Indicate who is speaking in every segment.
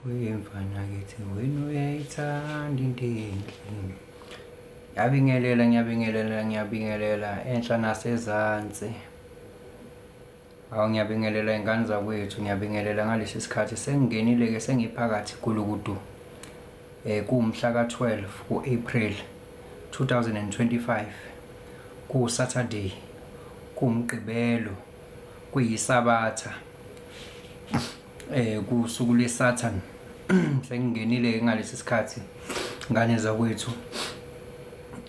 Speaker 1: Uyimfana kithi wena uyayithanda into enhle. Ngiyabingelela enhla nasezansi. Awu ngiyabingelela ingane zakwethu, ngiyabingelela ngalesi sikhathi sengingenile-ke sengiphakathi Gulukudu. Kuwumhla ka-12 ku-April 2025. Ku-Saturday, kuwumgqibelo, kuyisabatha. Kusuku lweSaturn. Sengingenile ngalesi sikhathi ngane zakwethu.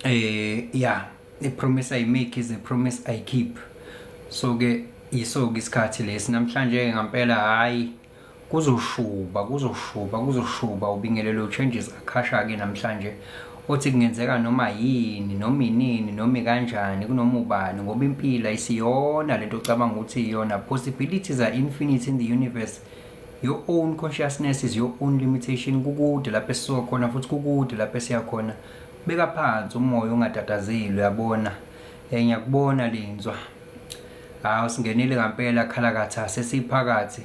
Speaker 1: A promise I make is a promise I keep. So-ke yiso-ke isikhathi lesi namhlanje ngempela hayi kuzoshuba ubingelelo changes akhasha-ke namhlanje othi kungenzeka noma yini noma inini noma kanjani kunoma ubani ngoba impilo ayisiyona lento ocabanga ukuthi iyona. Possibilities are infinite in the universe. Your own consciousness is your own limitation. Kukude lapho esisuka khona futhi kukude lapho esiya khona. Beka phansi umoya ungatatazeli uyabona. Ngiyakubona Linzwa. Hawu singenile ngempela khalakatha sesiphakathi.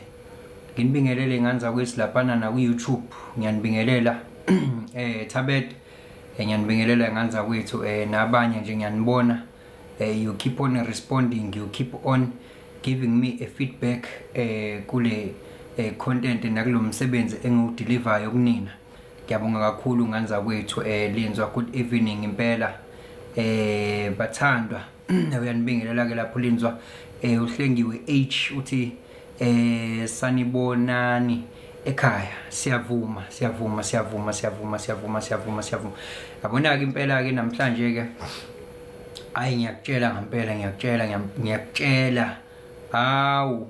Speaker 1: Nginibingelele ingane zakwethu laphana na ku YouTube. Ngiyanibingelela Thabet. Ngiyanibingelela ingane zakwethu nabanye nje ngiyanibona. You keep on responding, you keep on giving me a feedback kule content nakulo msebenzi engiwudelivayo kunina. Ngiyabonga kakhulu ingane zakwethu Linzwa. Good evening impela. Bathandwa uyanibingelela ke lapho Linzwa. Uhlengiwe H uthi sanibonani ekhaya. Siyavuma. Yabona ke impela ke namhlanje ke hayi ngiyakutshela ngempela. Awu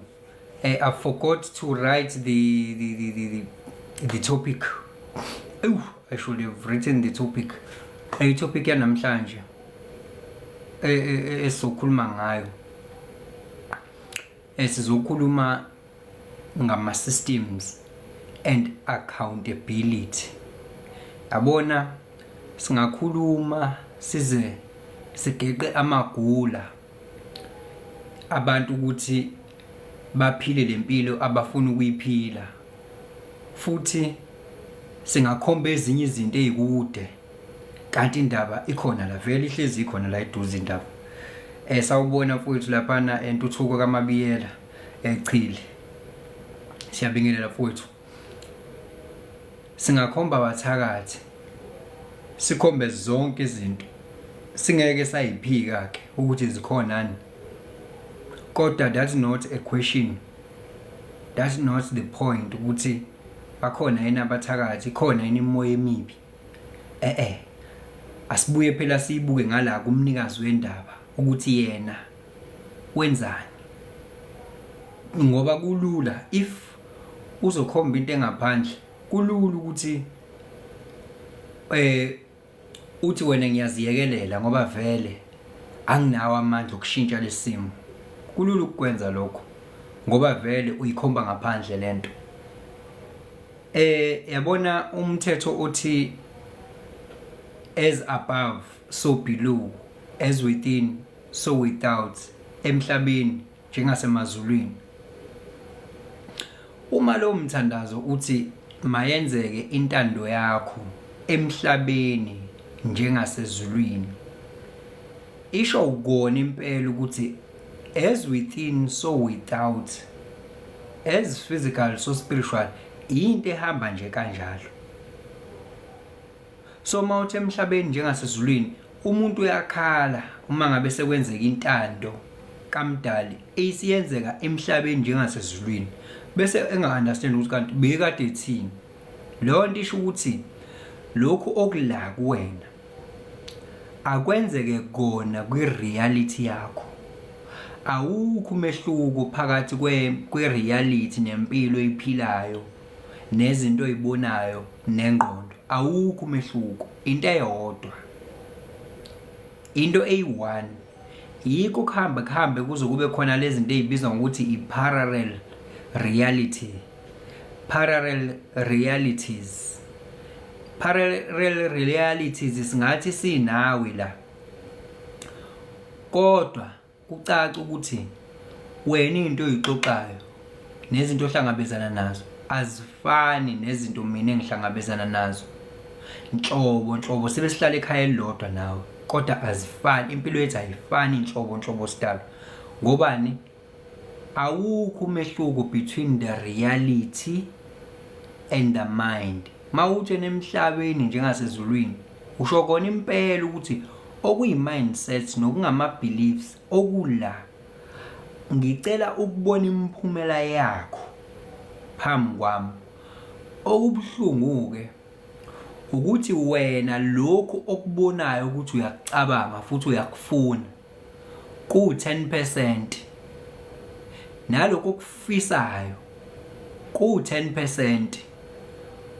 Speaker 1: I forgot to write the topic. I should have written the topic. Topic yanamhlanje esizokhuluma ngayo. Sizokhuluma ngama systems and accountability. Yabona singakhuluma size sigeqe amagula abantu ukuthi baphile lempilo abafuna ukuyiphila. Futhi singakhomba ezinye izinto ezikude kanti indaba ikhona la vele ihlezi ikhona la eduze indaba. Sawubona mfowethu laphana entuthuko kaMabiyela echile. Siyabingelela mfowethu. Singakhomba bathakathi. Sikhombe zonke izinto. Singeke sayiphika ke ukuthi zikhonaani. Kodwa that's not a question. That's not the point ukuthi bakhona yena abathakathi, khona yini imoya emibi. Asibuye phela sibuke ngala kumnikazi wendaba ukuthi yena wenzani. Ngoba kulula if uzokhomba into engaphandle kulula ukuthi uthi wena ngiyaziyekelela ngoba vele anginawo amandla okushintsha lesimo. Kulula ukwenza lokho ngoba vele uyikhomba ngaphandle lento. Yabona umthetho othi as above so below, as within so without, emhlabeni njengasemazulwini. Uma lo mthandazo uthi mayenzeke intando yakho emhlabeni njengasezulwini, isho ukona impela ukuthi as within so without, as physical so spiritual, into ehamba nje kanjalo. So mawuthi emhlabeni njengasezulwini umuntu uyakhala uma ngabe sekwenzeka intando kaMdali eyisiyenzeka emhlabeni njengasezulwini bese enga-understand ukuthi kanti bekade ethini. Lo nto isho ukuthi lokhu okula kuwena akwenzeke kona kwi-reality yakho. Awukho umehluko phakathi kwe-reality nempilo oyiphilayo nezinto oyibonayo nengqondo. Awukho umehluko, into eyodwa, into eyi-1. Yikho kuhambe kuze kube khona lezi zinto ezibizwa ngokuthi i-parallel reality. Parallel realities singathi sinawe la, kodwa kucaca ukuthi wena into oyixoxayo nezinto ohlangabezana nazo azifani nezinto mina engihlangabezana nazo. Nhlobo sebesihlala ekhaya elilodwa nawe, kodwa azifani. Impilo yethu ayifani nhlobo sidalo. Ngobani? Awukho umehluko between the reality and the mind. Mawuthi emhlabeni njengasezulwini usho kona impela ukuthi okuyi-mindset nokungama-beliefs okula. Ngicela ukubona imiphumela yakho phambi kwami. Okubuhlungu-ke ukuthi wena lokhu okubonayo ukuthi uyacabanga futhi uyakufuna ku-10%, nalokho okufisayo ku-10%,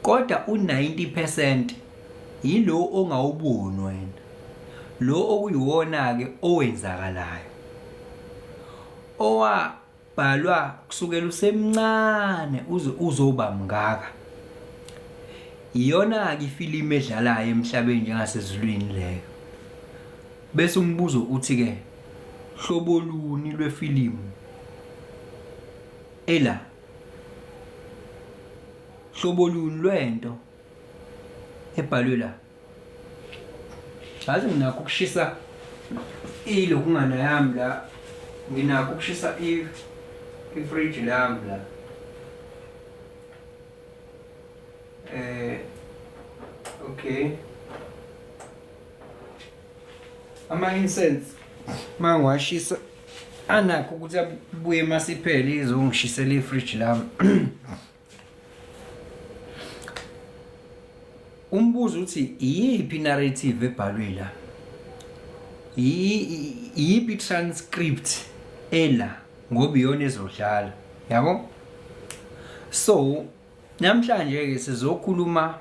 Speaker 1: kodwa u-90% yilo ongawuboni wena, lo okuyiwona-ke owenzakalayo, owabhalwa kusukela usemncane uze uzoba mngaka. Iyona-ke ifilimu edlalayo emhlabeni njengasezulwini leyo. Bese umbuzo uthi-ke, hlobo luni lwefilimu ela? Hlobo luni lwento ebhalwe la? Yazi nginakho ukushisa ilokungana yami la, nginakho ukushisa ifridge lami la. Okay. Ama-incense mangiwashisa anakho ukuthi abuye masiphele izongishisela ifridge lami. Umbuzo uthi iyiphi narrative ebhalwe la? Iyiphi transcript ela ngoba iyona ezodlala, yabo? So namhlanje ke sizokhuluma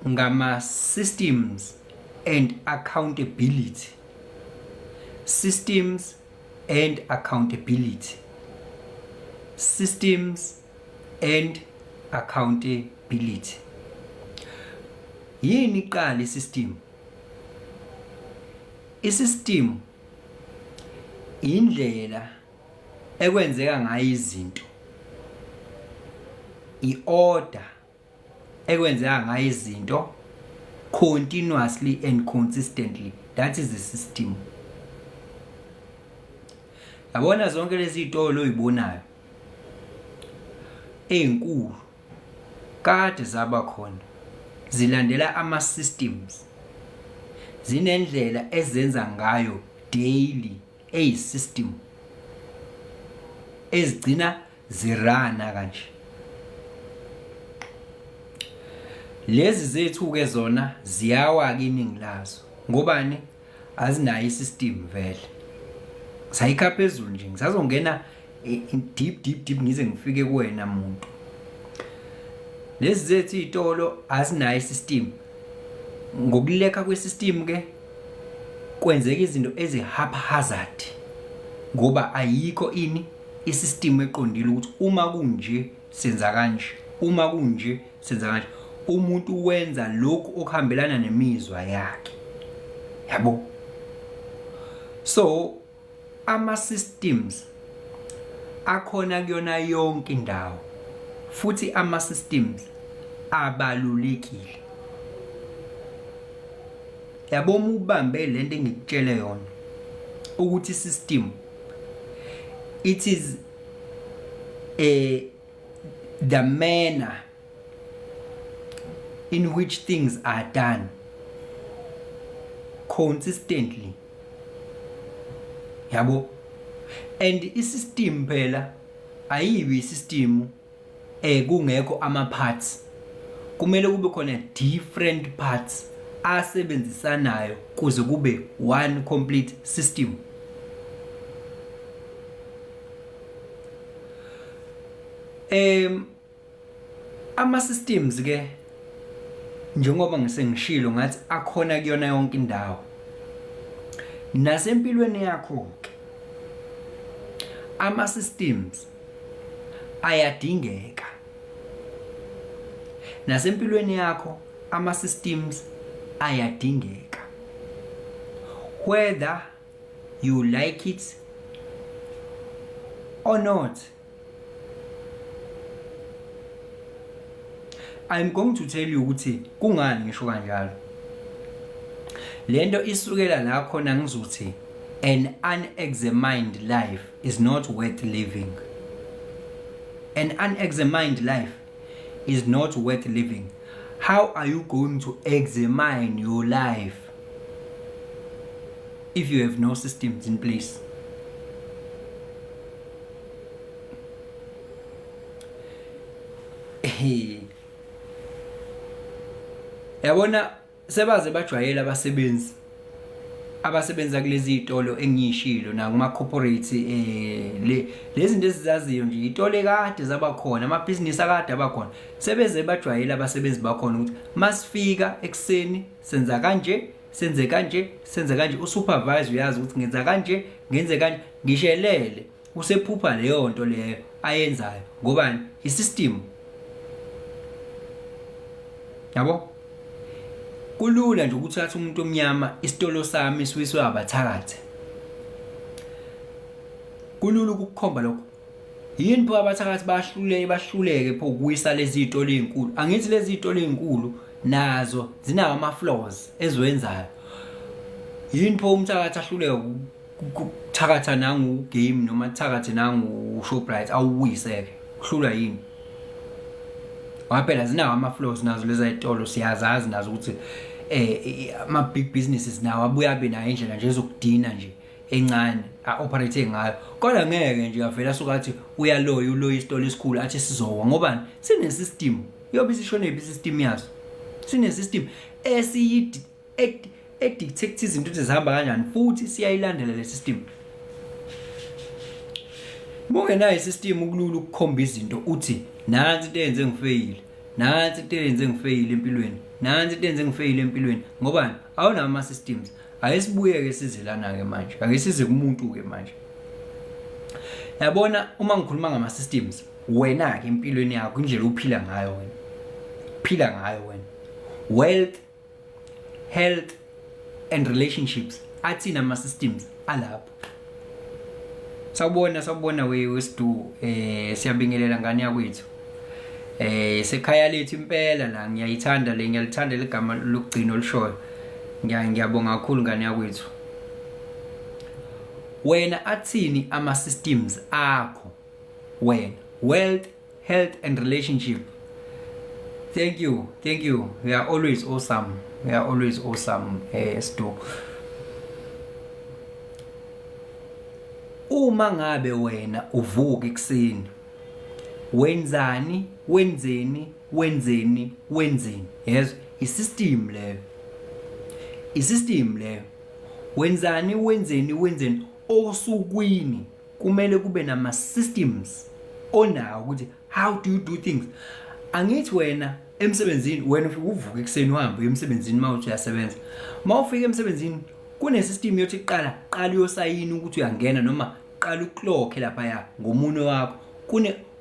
Speaker 1: ngama systems and accountability. Systems and accountability. Systems and accountability. Yini iqala isystem? Isystem indlela ekwenzeka ngayo izinto. I-order ekwenzeka ngayo izinto continuously and consistently. That is the system. Yabona zonke lezi zitolo oyibonayo ezinkulu kade zaba khona, zilandela ama-systems. Zinendlela ezenza ngayo daily system ezigcina zirana kanje. Lezi zethu-ke zona ziyawa-ke iningi lazo. Ngobani? Azinayo isystem vele. Sayikha phezulu nje, ngisazongena deep ngize ngifike kuwena muntu. Lezi zethu izitolo azinayo isystem. Ngokuleka kwesystem-ke kwenzeka izinto ezi-haphazard ngoba ayikho isystem eqondile ukuthi uma kunje senza kanje, uma kunje senza kanje. Umuntu wenza lokhu okuhambelana nemizwa yakhe, yabo? So ama-systems akhona kuyona yonke indawo, futhi ama-systems abalulekile. Yabo, uma ubambe lento engikutshele yona ukuthi system, it is the manner in which things are done consistently, yabo? And isystem phela ayibi isystem kungekho ama-parts. Kumele kube khona different parts asebenzisanayo kuze kube one complete system. Ama-systems ke njengoba ngisengishilo ngathi akhona kuyona yonke indawo. Nasempilweni yakho ke ama-systems ayadingeka. Nasempilweni yakho ama-systems ayadingeka. Whether you like it or not, I'm going to tell you ukuthi kungani ngisho kanjalo. Lento isukela la khona ngizothi an unexamined life is not worth living. An unexamined life is not worth living. How are you going to examine your life if you have no systems in place? Yabona sebaze bajwayela abasebenza kulezi izitolo engiyishilo na kuma corporate lezi zinto ezizaziyo nje itolo ekade zabakhona ama-business akade abakhona sebeze bajwayela abasebenzi bakhona ukuthi masifika ekseni senza kanje senze kanje senze kanje usupervisor uyazi ukuthi ngenza kanje ngenze kanje ngishelele usephupha leyo nto leyo ayenzayo ngobani isystem. Yabo kulula nje ukuthatha umuntu omnyama isitolo sami siwiswe abathakathi. Kulula ukukhomba lokho. Yini pho abathakathi bahluleke pho ukuyisa lezi zitolo ezinkulu. Angithi lezi zitolo ezinkulu nazo zinawo ama flaws eziwenzayo. Yini pho umthakathi ahluleke ukuthakatha nangu game noma thakathe nangu Shoprite awuyiseke. Kuhlula yini? Waphela zinawo ama flaws nazo lezi zitolo siyazazi nazo ukuthi ama big businesses nawo abuya abe nayo indlela nje ezokudina nje encane operate ngayo kodwa ngeke nje avela sokathi uloyi isitolo esikhulu athi sizowa ngobani sine system yobe sishone system yaso sine system edictate izinto ukuthi zihamba kanjani futhi siyayilandela le system. Mungenayo system ukulula ukukhomba izinto uthi nansi into eyenze ngifeyile nansi into eyenze ngifeyile empilweni nansi into eyenze ngifeyile empilweni ngobani awunawo ama systems. Ayisibuye ke sizelana ke manje ake size kumuntu ke manje. Yabona uma ngikhuluma ngama systems wena ke empilweni yakho indlela uphila ngayo wena phila ngayo wena wealth health and relationships athina ama systems alapho. Sawubona wesidu siyabingelela ngani yakwethu. Sekhaya lethu impela la ngiyayithanda ngiyalithanda legama lokugcina olushoyo. Ngiyabonga kakhulu ngani yakwethu. Wena athini ama systems akho wena wealth health and relationship. Thank you we are always awesome Stu. Uma ngabe wena uvuka ekseni wenzani yes isystem leyo wenzani osukwini kumele kube nama systems onawo ukuthi how do you do things. Angithi wena emsebenzini wena ufika uvuka ekseni uhambe emsebenzini mawuthi uyasebenza mawufika emsebenzini kune system yothi qala uyosayina ukuthi uyangena noma qala uclock lapha ya ngomuno wakho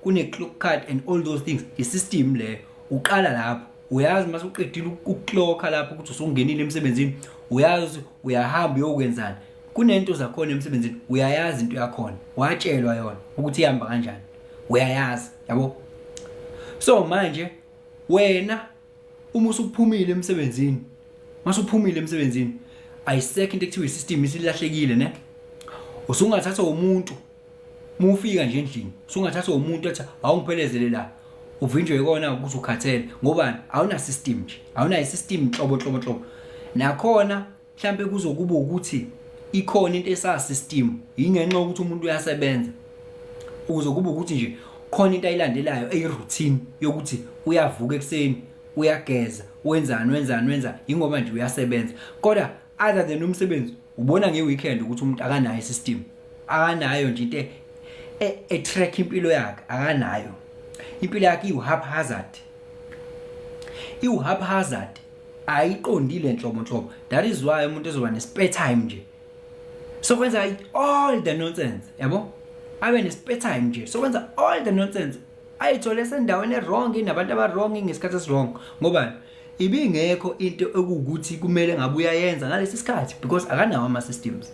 Speaker 1: kune clock card and all those things. I-system le uqala lapho uyazi mase uqedile ukuclocka lapho ukuthi usungenile emsebenzini uyazi uyahamba uyokwenzana kunento zakhona emsebenzini uyayazi into yakhona watshelwa yona ukuthi ihamba kanjani uyayazi yabo. So manje wena uma usuphumile emsebenzini masuphumile emsebenzini ayisekho into ekuthiwa i-system isilahlekile ne usungathatha umuntu mufika nje endlini usungathatha umuntu athi awungiphelezele la uvinjwe ikona ukuthi ukhathele ngobani awuna system nje awuna i-system hlobo nakhona mhlambe kuzokuba ukuthi ikhona into esa system ingenxa ukuthi umuntu uyasebenza ukuzokuba ukuthi nje khona into ayilandelayo eyiroutine yokuthi uyavuka ekseni uyageza wenza ingoba nje uyasebenza kodwa other than umsebenzi ubona ngeweekend ukuthi umuntu akanayo i-system akanayo nje into track impilo yakhe akanayo impilo yakhe iwuhaphazard ayiqondile nhlobo. That is why umuntu ezoba ne spare time nje so kwenza all the nonsense yabo abe ne spare time nje so kwenza all the nonsense ayithole sendaweni wrong inabantu aba wrong ngesikhathi eswrong ngoba ibingekho into ekukuthi kumele ngabe uyayenza ngalesi sikhathi because akanawo ama systems.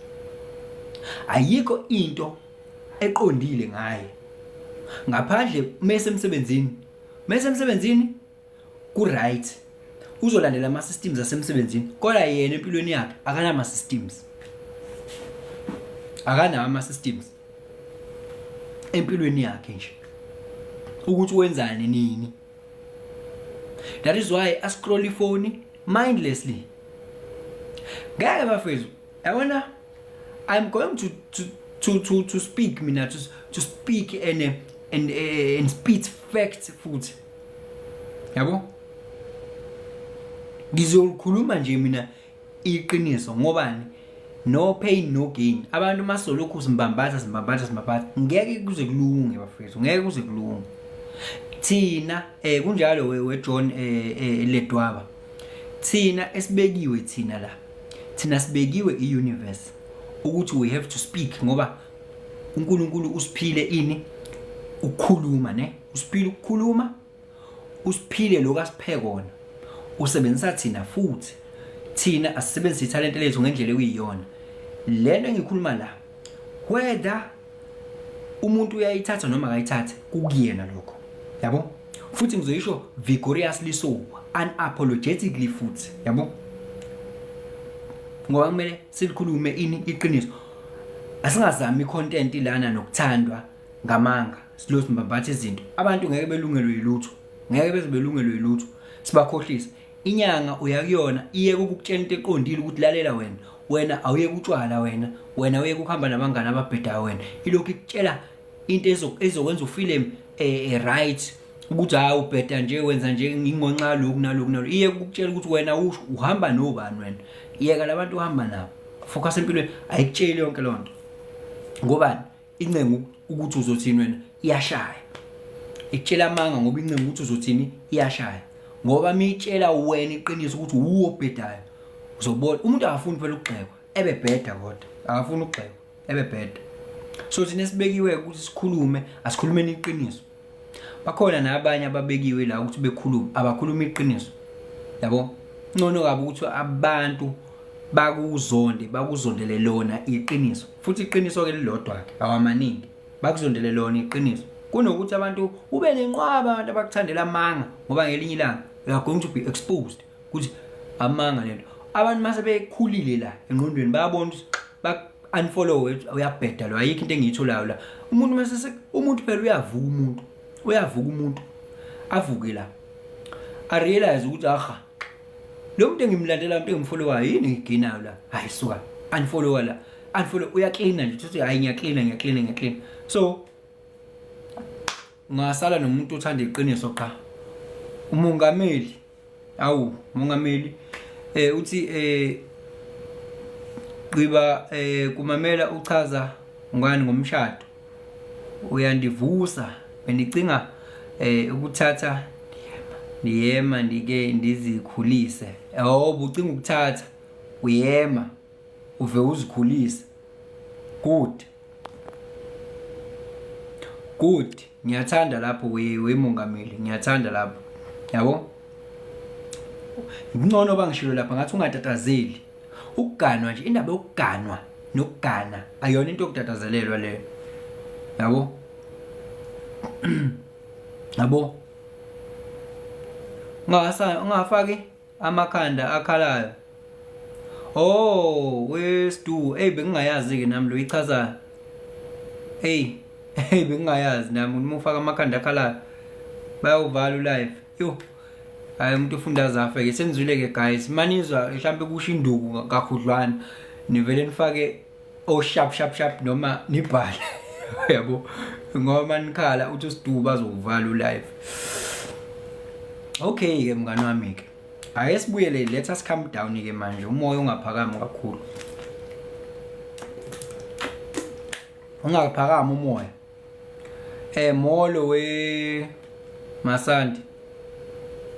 Speaker 1: Ayikho into eqondile ngaye ngaphandle mase emsebenzini ku-right uzolandela ama-systems asemsebenzini kodwa yena empilweni yakhe akanama-systems ama-systems empilweni yakhe nje ukuthi wenzani nini. That is why I scroll ifoni mindlessly. Ngeke bafethu yabona I'm going to speak mina to speak and speak facts futhi yabo ngizolukhuluma nje mina iqiniso ngobani no pain no gain. Abantu masolokhu simbambatha ngeke kuze kulunge bafethu, ngeke kuze kulunge. Thina kunjalo we John Ledwaba, thina esibekiwe thina la, thina sibekiwe iuniverse ukuthi we have to speak ngoba uNkulunkulu usiphile ini ukukhuluma ne, usiphile ukukhuluma, usiphile lokho asiphe kona, usebenzisa thina futhi thina asisebenzisa italent lethu ngendlela ekuyiyona. Lento engikhuluma la whether umuntu uyayithatha noma akayithathe kukuyena lokho yabo, futhi ngizoyisho vigorously so unapologetically futhi yabo, ngoba kumele silikhulume ini iqiniso. Asingazami icontent lana nokuthandwa ngamanga silo simbambatha izinto. Abantu ngeke belungelwe yilutho, ngeke beze belungelwe yilutho, sibakhohlisa. Inyanga uyakuyona iye ukukutshela into eqondile ukuthi lalela wena awuye kutshwala, wena uye ukuhamba nabangani ababhedayo, wena ilokhu ikutshela into ezokwenza ufile right ukuthi hayi ubheda nje, wenza nje ngingonxa lokhu nalokhu. Iye ukutshela ukuthi wena uhamba nobani, wena iyeka labantu uhamba nabo, focus empilweni, ayikutsheli yonke lonto. Ngobani incengo ukuthi uzothini wena iyashaya, ikutshela amanga ngoba incengo ukuthi uzothini iyashaya. Ngoba mitshela wena iqiniso ukuthi uwobhedayo uzobona umuntu akafuni phela ukugxekwa ebebheda, kodwa akafuni ukugxekwa ebebheda. So thina sibekiwe ukuthi sikhulume, asikhulumeni iqiniso. Bakhona nabanye ababekiwe la ukuthi bekhulume, abakhuluma iqiniso yabo. Ngcono kabi ukuthi abantu bakuzondele lona iqiniso, futhi iqiniso ke lilodwa ke awamaningi, bakuzondele lona iqiniso kunokuthi abantu ube nenqwaba abantu abakuthandela amanga, ngoba ngelinye ilanga you are going to be exposed ukuthi amanga lento. Abantu mase bekhulile la engqondweni bayabona ukuthi bak unfollow uyabheda lo, ayikho into engiyitholayo la. Umuntu mase umuntu phela uyavuka umuntu avuke la a realize ukuthi aha lo muntu engimlandela, umuntu engimfollowayo yini ngiginayo la, hayi suka unfollow la, unfollow uyacleana nje uthi hayi ngiyacleana. So ngasala nomuntu uthanda iqiniso qha. Umongameli uthi qiba kumamela uchaza ngani ngomshado uyandivusa benicinga ukuthatha niyema ndike ndizikhulise. Ucinga ukuthatha uyema uve uzikhulise. Good, ngiyathanda lapho wemongameli, ngiyathanda lapho yabo. Ngcono bangishilo lapha ngathi ungatatazeli. Ukuganwa nje, indaba yokuganwa nokugana ayona into yokutatazelelwa leyo yabo. Yabo ungafaki amakhanda akhalayo. Wesidu bengingayazi ke nami lo ichaza. Bengingayazi nami uma ufaka amakhanda akhalayo bayawuvala live. Hayi umuntu ufunda zafe ke senzwile ke guys, manizwa mhlambe kusho induku kakhudlwana nivele nifake sharp noma nibhale yabo, ngoba nikhala uthi usiduku bazokuvala live. Okay ke mngani wami ke ake sibuyele, let us calm down ke manje, umoya ungaphakami kakhulu, ungaphakami umoya. Molo we Masandi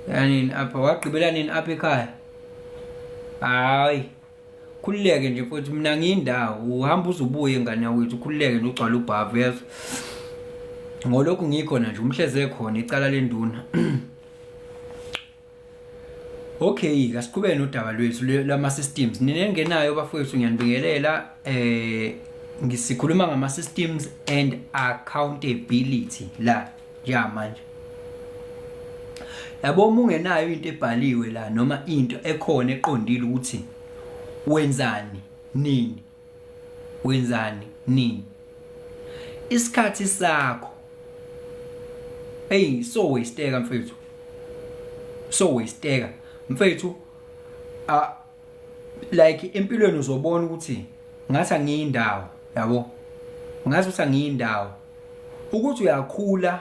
Speaker 1: yani apha wagqibela nini apha ekhaya? Hayi khulileke nje futhi mina ngiyindawo, uhamba uzubuye ngane wethu, khulileke nje ugcwala ubhavu yezo. Ngolokhu ngikhona nje umhleze khona icala lenduna. Okay, asiqhubeke nodaba lwethu lama systems. Ninengenayo bafowethu, ngiyanibingelela. Ngisikhuluma ngama systems and accountability la nje manje. yabo uma ungenayo into ebhaliwe la noma into ekhona eqondile ukuthi wenzani nini isikhathi sakho so wasteka mfethu mfethu like empilweni uzobona ukuthi ngathi angiyindawo yabo ngathi uthi angiyindawo ukuthi uyakhula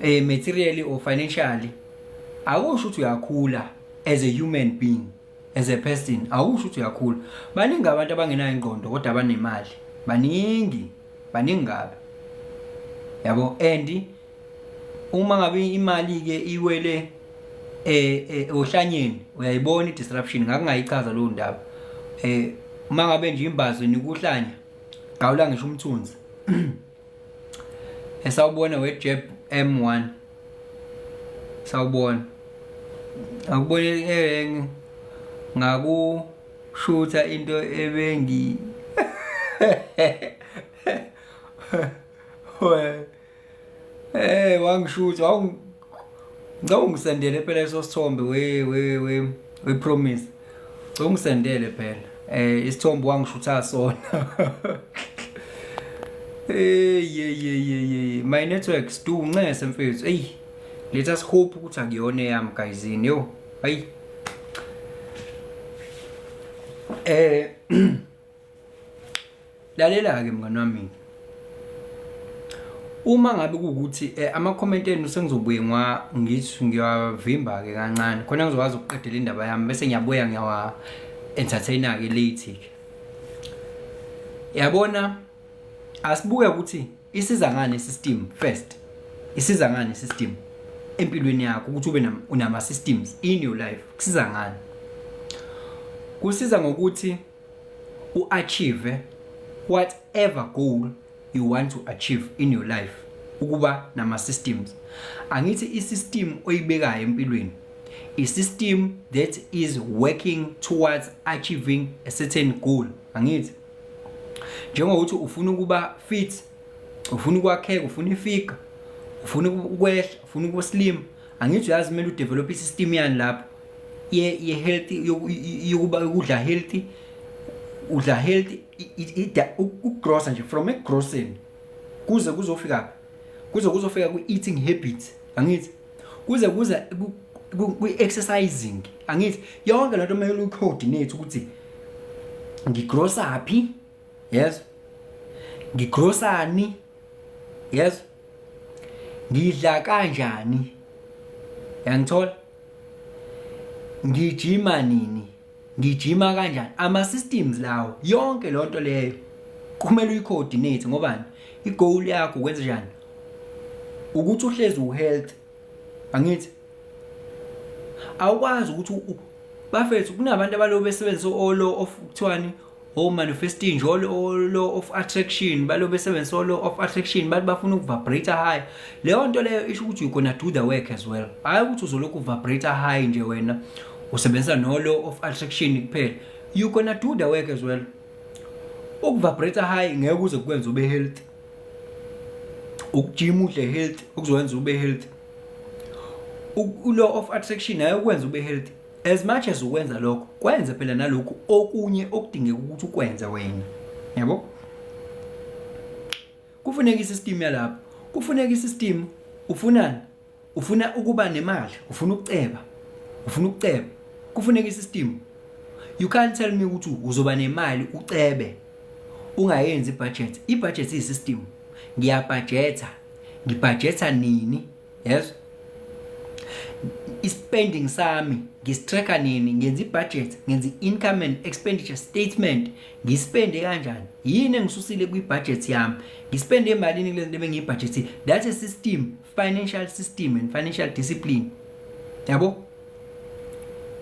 Speaker 1: materially or financially akusho ukuthi uyakhula as a human being as a person akusho ukuthi uyakhula baningi abantu abangenayo ingqondo kodwa abanemali baningi ngabe yabo and uma ngabe imali ke iwele ohlanyeni uyayibona i-disruption ngakungayichaza lo ndaba uma ngabe nje imbazo nikuhlanya gawula ngisho umthunzi esawubona weJeb M1 sawubona akubone ngakushutha into ebengi wangishutha ngawungisendele phela leso sithombe we promise ungisendele phela isithombe wangishutha sona my networks do ncese mfethu let us hope ukuthi akuyona yami guysini yo hayi lalela ke mngani wami uma ngabe ukuthi ama comment enu sengizobuye ngithi ngiyavimba ke kancane khona ngizokwazi ukuqedela indaba yami bese ngiyabuya ngiyawa entertainer ke late yabona asibuke ukuthi isiza ngani system first isiza ngani system empilweni yakho ukuthi ube unama systems in your life kusiza ngani kusiza ngokuthi uachieve whatever goal you want to achieve in your life ukuba nama systems angithi isystem oyibekayo empilweni isystem that is working towards achieving a certain goal angithi njengokuthi ufuna ukuba fit ufuna ukwakheka ufuna ifika ufuna ukwehla ufuna ukuslim angithi uyazi kumele udevelop isystem yani lapho ye healthy yokuba ukudla healthy udla healthy ukugrossa nje from egrossing kuze kuzofika ku-eating habits angithi kuze ku-exercising angithi yonke lento kumele ucoordinate ukuthi ngigrossa phi yes ngigrossani yes ngidla kanjani yangithola ngijima nini ngijima kanjani ama systems lawo yonke lonto leyo kumele uyicoordinate ngobani igoal yakho ukwenza njani ukuthi uhlezi uhealth angithi awukwazi ukuthi bafethu kunabantu abalo besebenzisa law of kuthiwani manifesting law of attraction balo besebenzisa law of attraction bathi bafuna ukuvibrate high leyo nto leyo isho ukuthi you gonna do the work as well hayi ukuthi uzoloku vibrate high nje wena usebenzisa no law of attraction kuphela you gonna do the work as well ukuvibrate high ngeke uze kwenza ube healthy ukujima udle healthy ukuzokwenza ube healthy law of attraction nayo ukwenza ube healthy as much as ukwenza lokho kwenza phela nalokho okunye okudingeka ukuthi ukwenza wena yabo kufuneka isystem yalapha kufuneka isystem ufunani ufuna ukuba nemali ufuna ukuceba kufuneka isystem you can't tell me ukuthi uzoba nemali ucebe ungayenzi ibudget ibudget isystem ngibudgeta nini yes spending sami ngistracker nini ngenza ibudget ngenza income and expenditure statement ngispende kanjani yini engisusile kwi-budget yami ngispende emalini kule nto bengiyibudget that's a system financial system and financial discipline yabo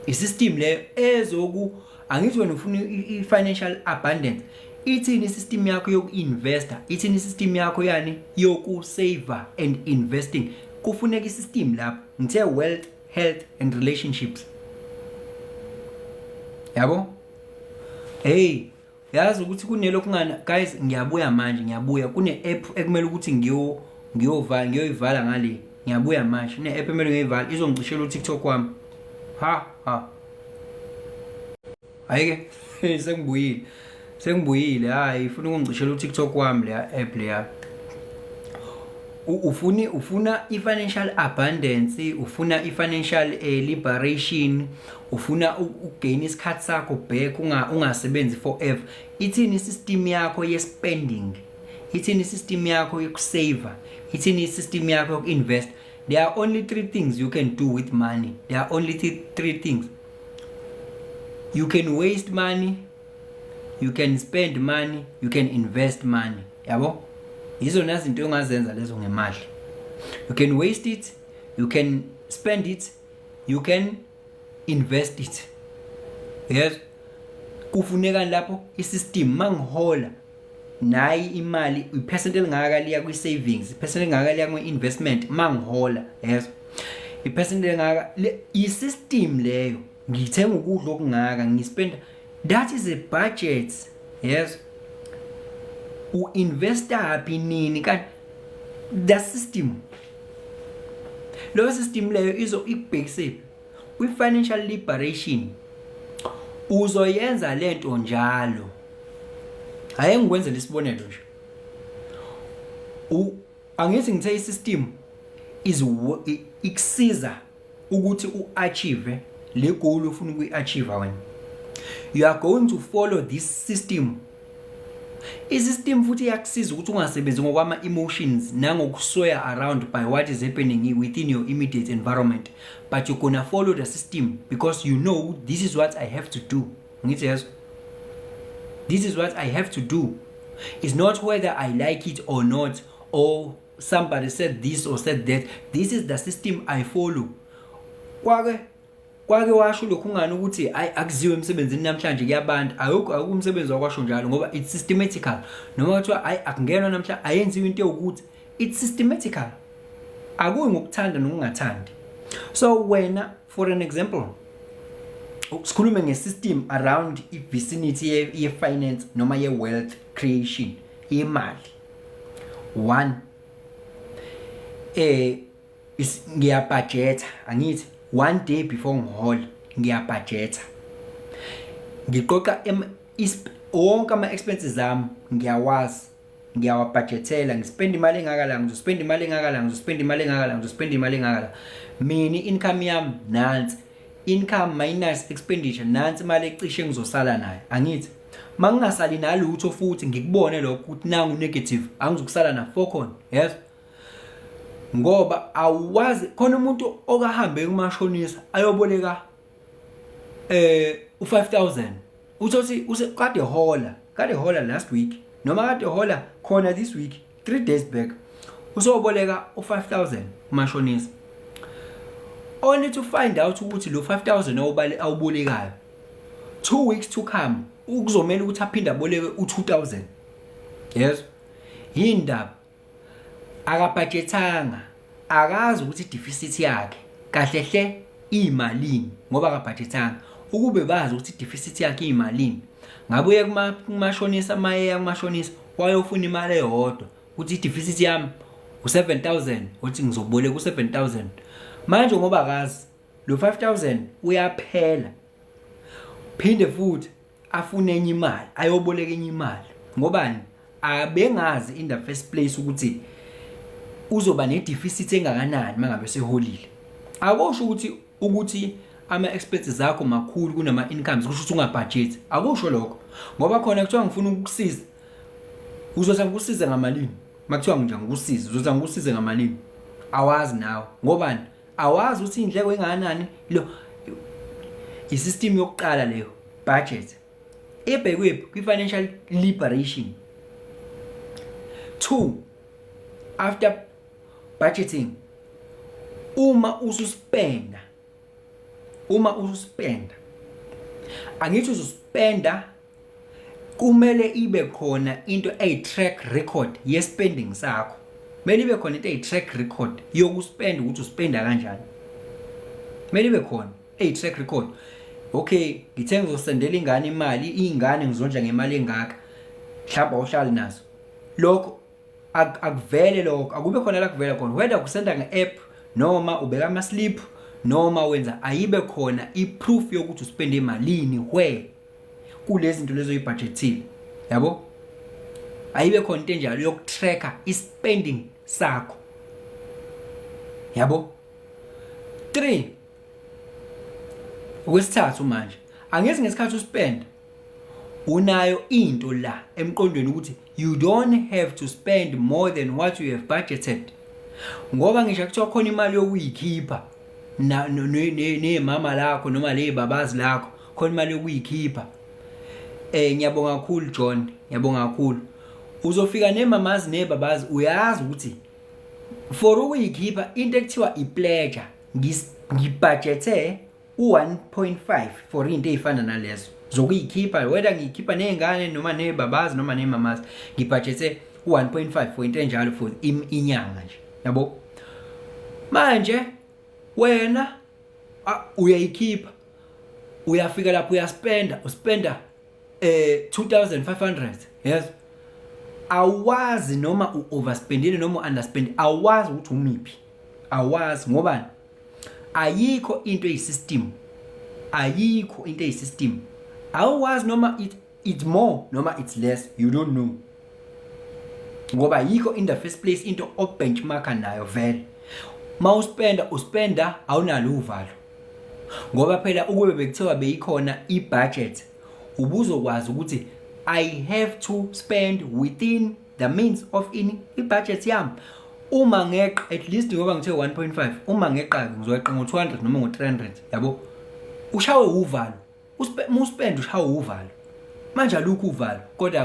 Speaker 1: isystem leyo angithi wena ufuna i-financial abundance ithini isystem yakho yoku-investor ithini isystem yakho yani yoku-saver and investing kufuneka isystem lapho ngithe wealth health and relationships yabo yazi ukuthi kunelokhu ngana guys ngiyabuya manje kune app ekumele ukuthi ngiyoyivala ngale ngiyabuya manje ne-app emele ngiyivala izongicishela uTikTok wami. Ha ayike sengibuyile hayi ifuna ukungicishela uTikTok wami le app le. Ufuna i-financial abundance, ufuna i-financial liberation, ufuna ugain isikhathi sakho back ungasebenzi forever. Ithini system yakho ye-spending, ithini system yakho yokusave, ithini system yakho yoku-invest. There are only 3 things you can do with money. There are only 3 things. You can waste money, you can spend money, you can invest money. Yabo? Izona izinto ongazenza lezo ngemali. You can waste it, you can spend it, you can invest it. Yes. Kufuneka lapho i-system mangihola nayi imali i-percent elingaka liya kwi-savings, i-percent elingaka liya kwi-investment mangihola. Yes. I-percent elingaka i-system leyo ngithenga ukudla okungaka ngispend. That is a budget. Yes. U-investa happy nini kanti the system lo system leyo ikubhekise kwi-financial liberation. Uzoyenza lento njalo. Hayi ngikwenzela isibonelo nje. Angithi ngithe i-system ikusiza ukuthi u-achieve le goal ufuna ukuyi-achieve wena. You are going to follow this system. I-system futhi iyakusiza ukuthi ungasebenzi ngokwama emotions nangokuswaya around by what is happening within your immediate environment, but you're gonna follow the system because you know this is what I have to do. Ngithi yes, this is what I have to do. It's not whether I like it or not, or somebody said this or said that. This is the system I follow. Kwake washo lokhu ngani ukuthi akuziwe emsebenzini namhlanje kuyabantu ayikho umsebenzi wakwasho njalo ngoba it's systematical. Noma kuthiwa akungenwa namhlanje ayenziwe into ukuthi it's systematical. Akuyi ngokuthanda nokungathandi. So wena for an example sikhulume nge-system around i-vicinity ye-finance noma ye-wealth creation yemali. 1 ngiyabudgeta angithi 1 day before ngihola ngiyabudgeta, ngiqoqa wonke ama-expenses zami ngiyawazi, ngiyawabudgetela, ngispend imali engaka la, ngizospend imali engaka la, ngizospend imali engaka la, ngizospend imali engaka la. Mina income yami nansi, income minus expenditure nansi imali ecishe ngizosala nayo. Angithi mangingasali nalutho futhi ngikubone lokho ukuthi nangu negative angizokusala na 4 khona. Yes. Ngoba awazi khona umuntu okahambe kumashonisa ayoboleka u5000 uthi kade hola last week noma kade hola khona this week 3 days back usoboleka u5000 kumashonisa, only to find out ukuthi lo 5000 awubolekayo 2 weeks to come ukuzomela ukuthi aphinde aboleke u2000. Yes. Yindaba akabudgetanga, akazi ukuthi deficit yakhe kahle hle imalini ngoba akabudgetanga. Ukube bazi ukuthi deficit yakhe imalini ngabuye kumashonisa, maye kumashonisa wayofuna imali eyodwa ukuthi deficit yami u7000 uthi ngizoboleka u7000. Manje ngoba akazi lo 5000 uyaphela, phinde futhi afune enye imali, ayoboleka enye imali. Ngobani? Abengazi in the first place ukuthi uzoba ne-deficit engakanani mangabe seholile. Akusho ukuthi ama-expenses zakho makhulu kunama-incomes kusho ukuthi ungabudget. Akusho lokho ngoba khona kuthiwa ngifuna ukukusiza, uzothi ngikusize ngamalini. Makuthiwa nje ngikusize, uzothi ngikusize ngamalini. Awazi nawe ngobani? Awazi ukuthi indleko engakanani. Lo i-system yokuqala leyo budget ebhekwe kwi-financial liberation. 2, after budgeting, uma ususpenda angithi ususpenda kumele ibe khona into track record ye-spending sakho. Kumele ibe khona into track record yokuspend ukuthi uspenda kanjani. Kumele ibe khona track record. Okay, ngithe ngizosendela ingane imali, ingane ngizondla ngemali engaka, mhlawumbe awuhlali nazo. Lokho akuvele lokho, akube khona la kuvela khona, whether kusenda nge-app noma ubeka ama-slip noma wenza ayibe khona i-proof yokuthi uspende emalini where kulezi zinto lezo oyibudgetile, yabo? Ayibe khona into enjalo yokutracker i-spending sakho, yabo? 3, okwesithathu manje, angezi ngesikhathi uspend unayo into la emqondweni ukuthi you don't have to spend more than what you have budgeted, ngoba ngisho kuthiwa khona imali yokuyikhipha nemama lakho noma lebabazi lakho, khona imali yokuyikhipha. Ngiyabonga kakhulu John, ngiyabonga kakhulu. Uzofika nemamazi nebabazi uyazi ukuthi for ukuyikhipha into ekuthiwa i-pledge ngibudgethe u1.5 for into ezifana nalezo zokuyikhipha, whether ngiyikhipha nezingane noma nebabazi noma nemamazi, ngibudgethe u1.5 for into enjalo for inyanga nje, yabo? Manje wena uyayikhipha, uyafika lapho uspenda 2500, yes? Awazi noma u-overspendile noma u-underspend, awazi ukuthi umiphi, awazi ngoba ayikho into eyisystem, ayikho into eyisystem. Awazi noma it's more noma it's less, you don't know, ngoba ayikho in the first place into obenchmarka nayo vele. Ma uspenda awunalo uvalo, ngoba phela ukube bekuthiwa beyikhona i-budget ubuzokwazi ukuthi I have to spend within the means of i-budget yami. Uma ngeqa at least ngoba ngithe 1.5, uma ngeqa ngizoyeqa ngo200 noma ngo300, yabo? Ushawe uvalo, uspend ushawe uvalo. Manje alukho uvalo, kodwa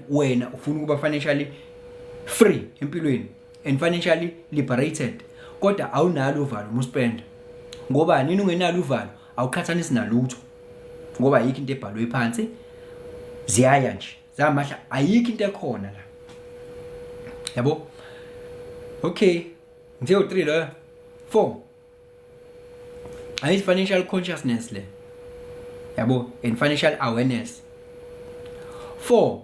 Speaker 1: wena ufuna ukuba financially free empilweni and financially liberated, kodwa awunalo uvalo uspend. Ngoba nini ungenalo uvalo awukhathanisi nalutho, ngoba ayikho into ebhalwe phansi, ziyaya nje zamahla, ayikho into ekhona la, yabo? Okay, ngithe u3 lo. 4, ayithi financial consciousness le, yabo, and financial awareness. 4,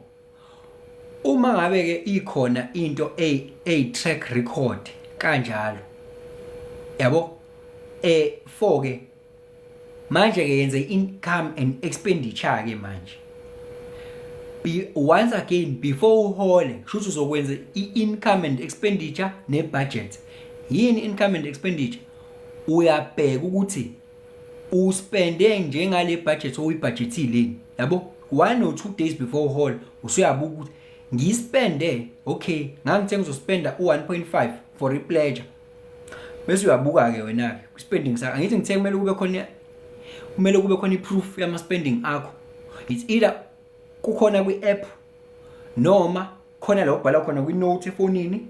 Speaker 1: uma ngabe ke ikhona into a track record kanjalo, yabo? 4 ke manje ke yenze income and expenditure ke manje. Once again, before uhole kusho uzokwenza i-income and expenditure ne-budget. Yini income and expenditure? Uyabheka ukuthi uspende njengale budget oyibudgetile, yabo? 1 or 2 days before uhole usuyabuka ukuthi ngispende, okay, ngangithe ngizospenda u1.5 for i-pledge. Bese uyabuka ke wena ke ku-spending sakho. Angithi ngithe kumele kube khona i-proof yama-spending akho. It's either kukhona kwi-app noma khona la ubhala khona kwi-note efonini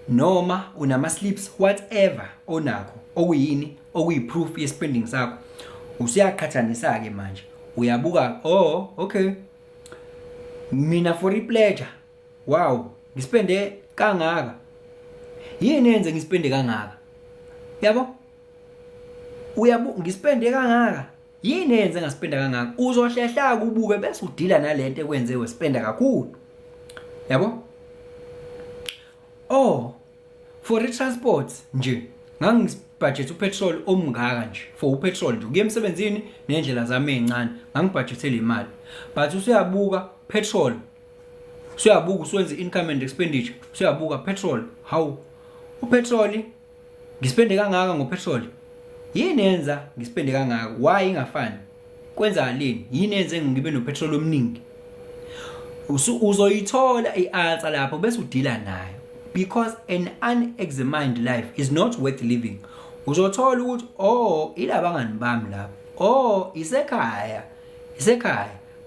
Speaker 1: noma unama-slips, whatever onakho okuyini okuyi-proof ye-spending sakho. Usiyaqhathanisa ke manje, uyabuka, oh okay, mina for i-pledge, wow, ngispende kangaka, yini yenze ngispende kangaka, yabo? Ngispende kangaka, yini yenze ngaspenda kangaka? Uzohlehla kubuke bese udila nalento ekwenze wespenda kakhulu, yabo? Oh, for i-transport nje ngangibudget upetrol omngaka nje, for upetrol nje ukuya emsebenzini nendlela zami ezincane ngangibudgetele imali. But usuyabuka petrol, usuyabuka uswenza income and expenditure, usuyabuka petrol, how upetrol ngispende kangaka ngopetrol, yini yenza ngispende kangaka, why ingafani, kwenza lini, yini yenze ngibe nopetrol omningi? Uzoyithola i-answer lapho bese udila nayo, because an unexamined life is not worth living. Uzothola ukuthi oh ilaba ngani bami lapho, oh isekhaya,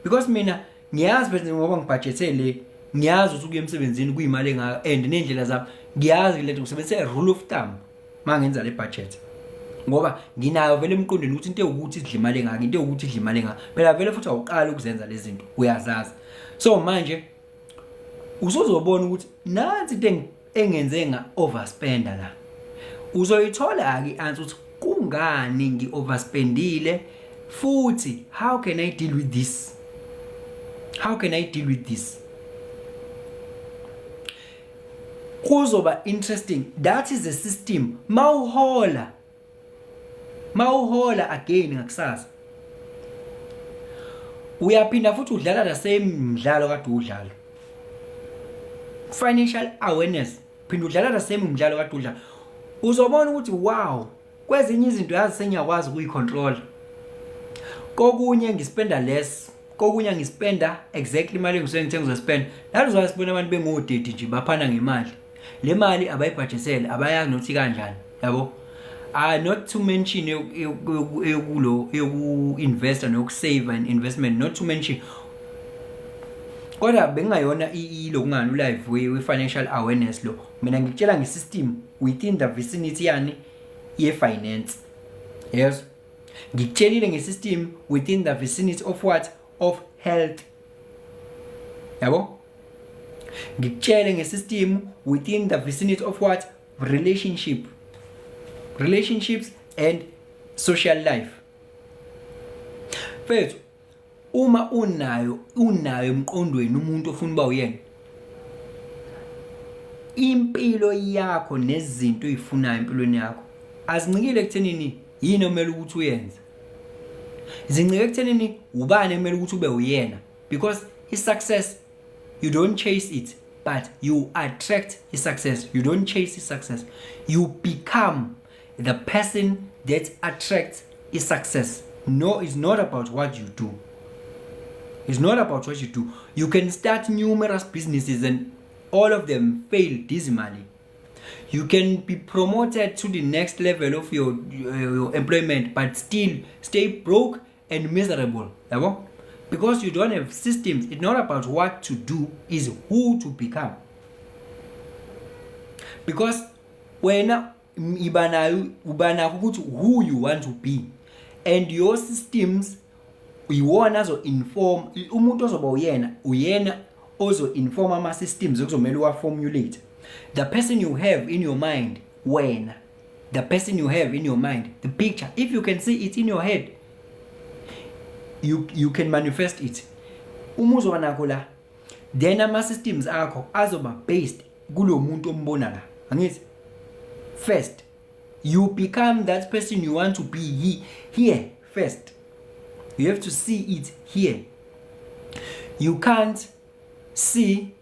Speaker 1: because mina ngiyazi bese ngoba ngibudgetele, ngiyazi ukuthi ukuya emsebenzini kuyimali engaka and nendlela zami ngiyazi lento ngisebenzisa rule of thumb mangenza le budget, ngoba nginayo vele emqondweni ukuthi into ukuthi idla imali engaka, into ukuthi idla imali engaka, phela vele futhi awuqala ukuzenza lezi zinto uyazazi. So manje usuzobona ukuthi nansi into engenze nga overspenda la, uzoyithola ke answer ukuthi kungani ngi overspendile, futhi how can I deal with this, kuzoba interesting. That is the system. Mawuhola again ngakusasa uyaphinda futhi udlala la same mdlalo kade udlala. Financial awareness, phinda udlala la same mdlalo kade udlala. Uzobona ukuthi wow, kwezinye izinto yazi sengiyakwazi ukuyicontrol. Kokunye ngispenda less, kokunye ngispenda exactly imali engisuke ngithe ngizospend. Lalo uzosibona abantu bengodedi nje baphana ngemali. Le mali abayibudgetisele, abayazi nokuthi kanjani, yabo? Not to mention yoku-invest noku-save and investment, not to mention kodwa bengayona lokungani ulive we-financial awareness lo. Mina ngikutshela nge-system within the vicinity yani ye-finance. Yes, ngikutshelile nge-system within the vicinity of what? Of health, yabo? Ngikutshele nge-system within the vicinity of what? Relationships and social life. Mfethu, uma unayo emqondweni umuntu ofuna uba uyena, impilo yakho nezinto oyifunayo empilweni yakho azincikile ekuthenini yini omele ukuthi uyenze, zincike ekuthenini ubani emele ukuthi ube uyena. Because i-success, you don't chase it, but you attract i-success. You don't chase i-success, you become the person that attracts is success. No, it's not about what you do. It's not about what you do. You can start numerous businesses and all of them fail dismally. You can be promoted to the next level of your employment, but still stay broke and miserable. Because you don't have systems. It's not about what to do, it's who to become. Because when ubana ukuthi who you want to be, and your systems iwona zo inform umuntu ozoba uyena ozo inform ama systems okuzomela uwa formulate. The person you have in your mind, the person you have in your mind, the picture, if you can see it in your head, you can manifest it. Umuzo nakho la, then ama systems akho azoba based kulo muntu ombona la. Angithi? First, you become that person you want to be here first. You have to see it here. You can't see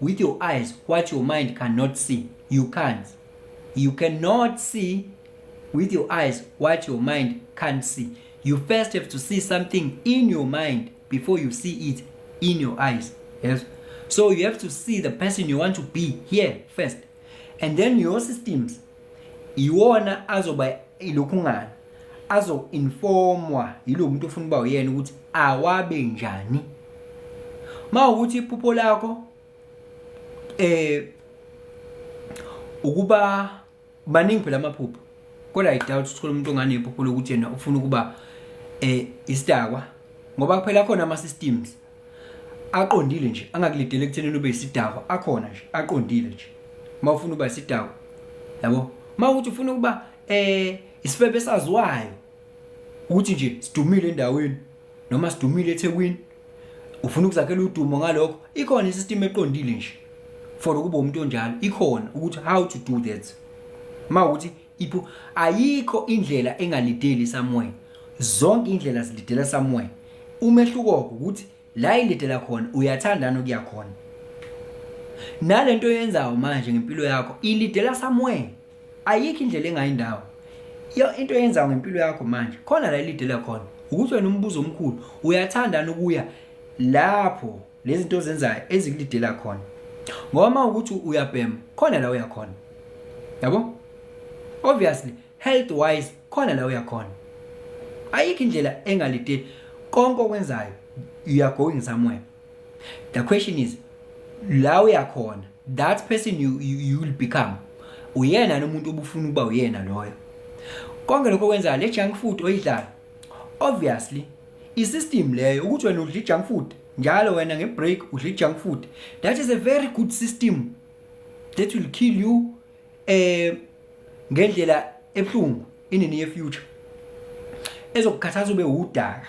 Speaker 1: with your eyes what your mind cannot see. You can't. You cannot see with your eyes what your mind can't see. You first have to see something in your mind before you see it in your eyes. Yes. So you have to see the person you want to be here first. And then your systems, iwona azoba ilokungana, azo informwa yilo muntu ofuna uba uyena ukuthi awabe njani. Mawukuthi iphupho lakho ukuba baningi phela amaphupho, kodwa I doubt uthola umuntu ongane iphupho lokuthi yena ufuna ukuba isidakwa, ngoba kuphela khona ama systems aqondile nje angakulidele ekuthenini ube isidakwa, akhona nje aqondile nje. Mawufuna uba isidakwa, yabo, mawukuthi ufuna ukuba isifebe saziwayo ukuthi nje sidumile endaweni noma sidumile eThekwini, ufuna ukuzakhela udumo ngalokho, ikhona isystem eqondile nje for ukuba umuntu onjalo, ikhona ukuthi how to do that. Mawukuthi ayikho indlela engalideli somewhere, zonke indlela zilidela somewhere. Umehluko ukuthi la ilidela khona uyathandana ukuya khona, nalento oyenzayo manje ngempilo yakho ilidela somewhere. Ayikho indlela engayindawo. Into oyenzayo ngempilo yakho manje khona la ilidela khona, ukuthi wena umbuzo omkhulu uyathandana ukuya lapho lezi zinto ozenzayo ezikulidela khona, ngoba ukuthi uyabhema khona la uya khona, yabo. Obviously health wise khona la uya khona, ayikho indlela engalideli. Konke okwenzayo you are going somewhere. The question is la uya khona, that person you will become, uyena nomuntu obufuna ukuba uyena loyo. Konke lokho kwenza le junk food oyidlala, obviously i-system leyo ukuthi wena udla junk food njalo, wena ngebreak udla junk food, that is a very good system that will kill you ngendlela ebuhlungu in the near future, ezokukhathaza ube udaka.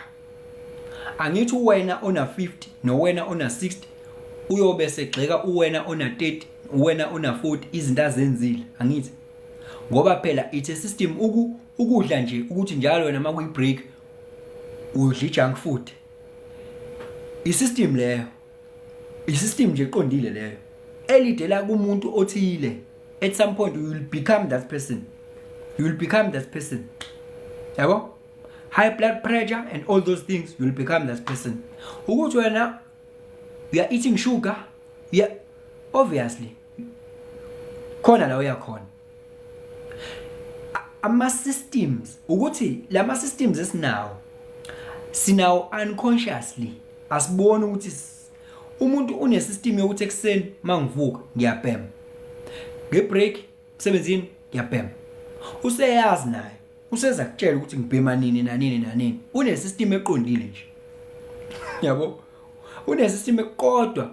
Speaker 1: Angithi wena ona 50 no wena ona 60 uyobe segxeka uwena ona 30 wena una 40 izinto azenzile angithi ngoba phela it's a system ukudla nje ukuthi njalo wena makuyi break udla junk food isystem leyo isystem nje eqondile leyo elidela kumuntu othile at some point you will become that person yabo high blood pressure and all those things you will become that person ukuthi wena you are eating sugar yeah obviously khona la uyakhona ama systems ukuthi lama systems esinawo unconsciously asibona ukuthi umuntu une system yokuthi ekseni mangivuka ngiyabhema ngebreak emsebenzini ngiyabhema useyazi naye useza kutshela ukuthi ngibhema nini nanini une system eqondile nje yabo une system kodwa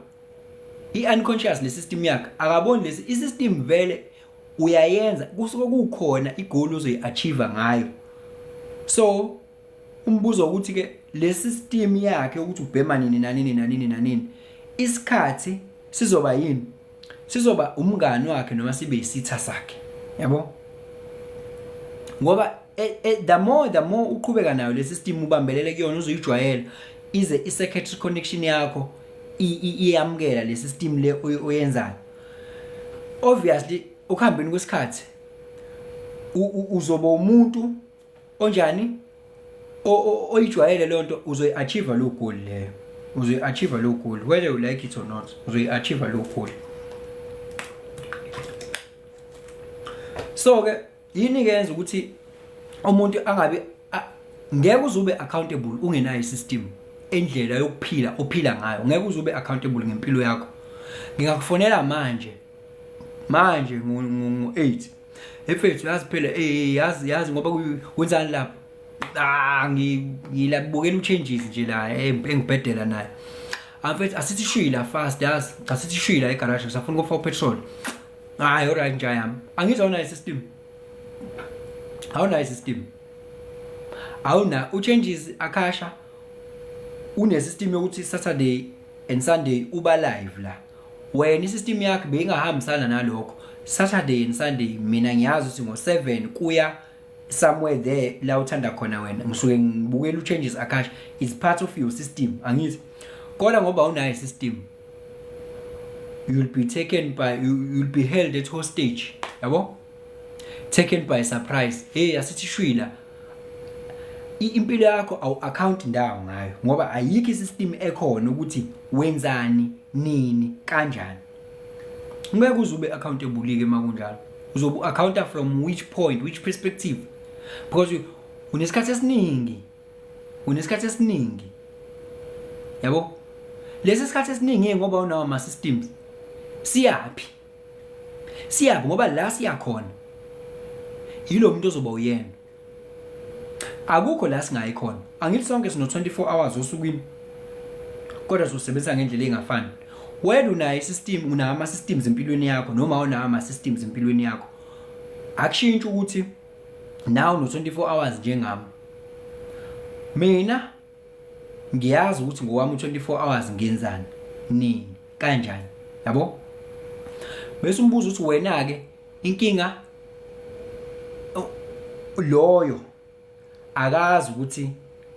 Speaker 1: i-unconscious le system yakhe akaboni lesi i-system vele uyayenza kusuke kukhona igoal ozoyi-achieve ngayo so umbuzo ukuthi ke le system yakhe ukuthi ubhema nini nanini isikhathi sizoba yini sizoba umngani wakhe noma sibe isitha sakhe yabo ngoba the more uqhubeka nayo le system ubambelele kuyona uzoyijwayela ize i-circuitry connection yakho iyamkela le system le oyenzayo obviously ukuhambeni kwesikhathi uzoba umuntu onjani oyijwayele lonto uzoyi-achieve lo goal leyo uzoyi-achieve lo goal whether you like it or not uzoyi-achieve lo goal so ke yini ke yenza ukuthi umuntu angabe ngeke uzube accountable ungenayo isystem endlela yokuphila ophila ngayo ngeke uzube accountable ngempilo yakho ngingakufonela manje ngo8 efethu yazi phela yazi ngoba kwenzani lapha ngilabukela uchanges nje la engibhedela naye amfethu asithi shila fast yazi asithi shila egarage ngisafuna ukufa petrol hayi alright nje yami angizona isystem awuna isystem awuna uchanges akasha une system yokuthi Saturday and Sunday uba live la wena isystem yakhe beyingahambisana nalokho Saturday and Sunday mina ngiyazi ukuthi ngo7 kuya somewhere there la uthanda khona wena ngisuke ngibukela uchanges akasha is part of your system angithi kodwa ngoba unayo system you'll be held at hostage yabo taken by surprise asithi shwila impilo yakho awu account ndawo ngayo ngoba ayikho isystem ekhona ukuthi wenzani nini kanjani ngeke uzube accountable ke makunjalo uzobe accounta from which point which perspective because unesikhathi esiningi yabo lesi sikhathi esiningi ngoba unawo ama systems siyapi ngoba la siyakhona yilo muntu ozoba uyena akukho la singayikhona angithi sonke sino 24 hours osukwini kodwa sizosebenza ngendlela engafani wena unayo isystem unama systems empilweni yakho noma unawo ama systems empilweni yakho akushintsha ukuthi now no 24 hours njengami mina ngiyazi ukuthi ngowami 24 hours ngenzani nini kanjani yabo bese umbuzo ukuthi wena ke inkinga loyo akazi ukuthi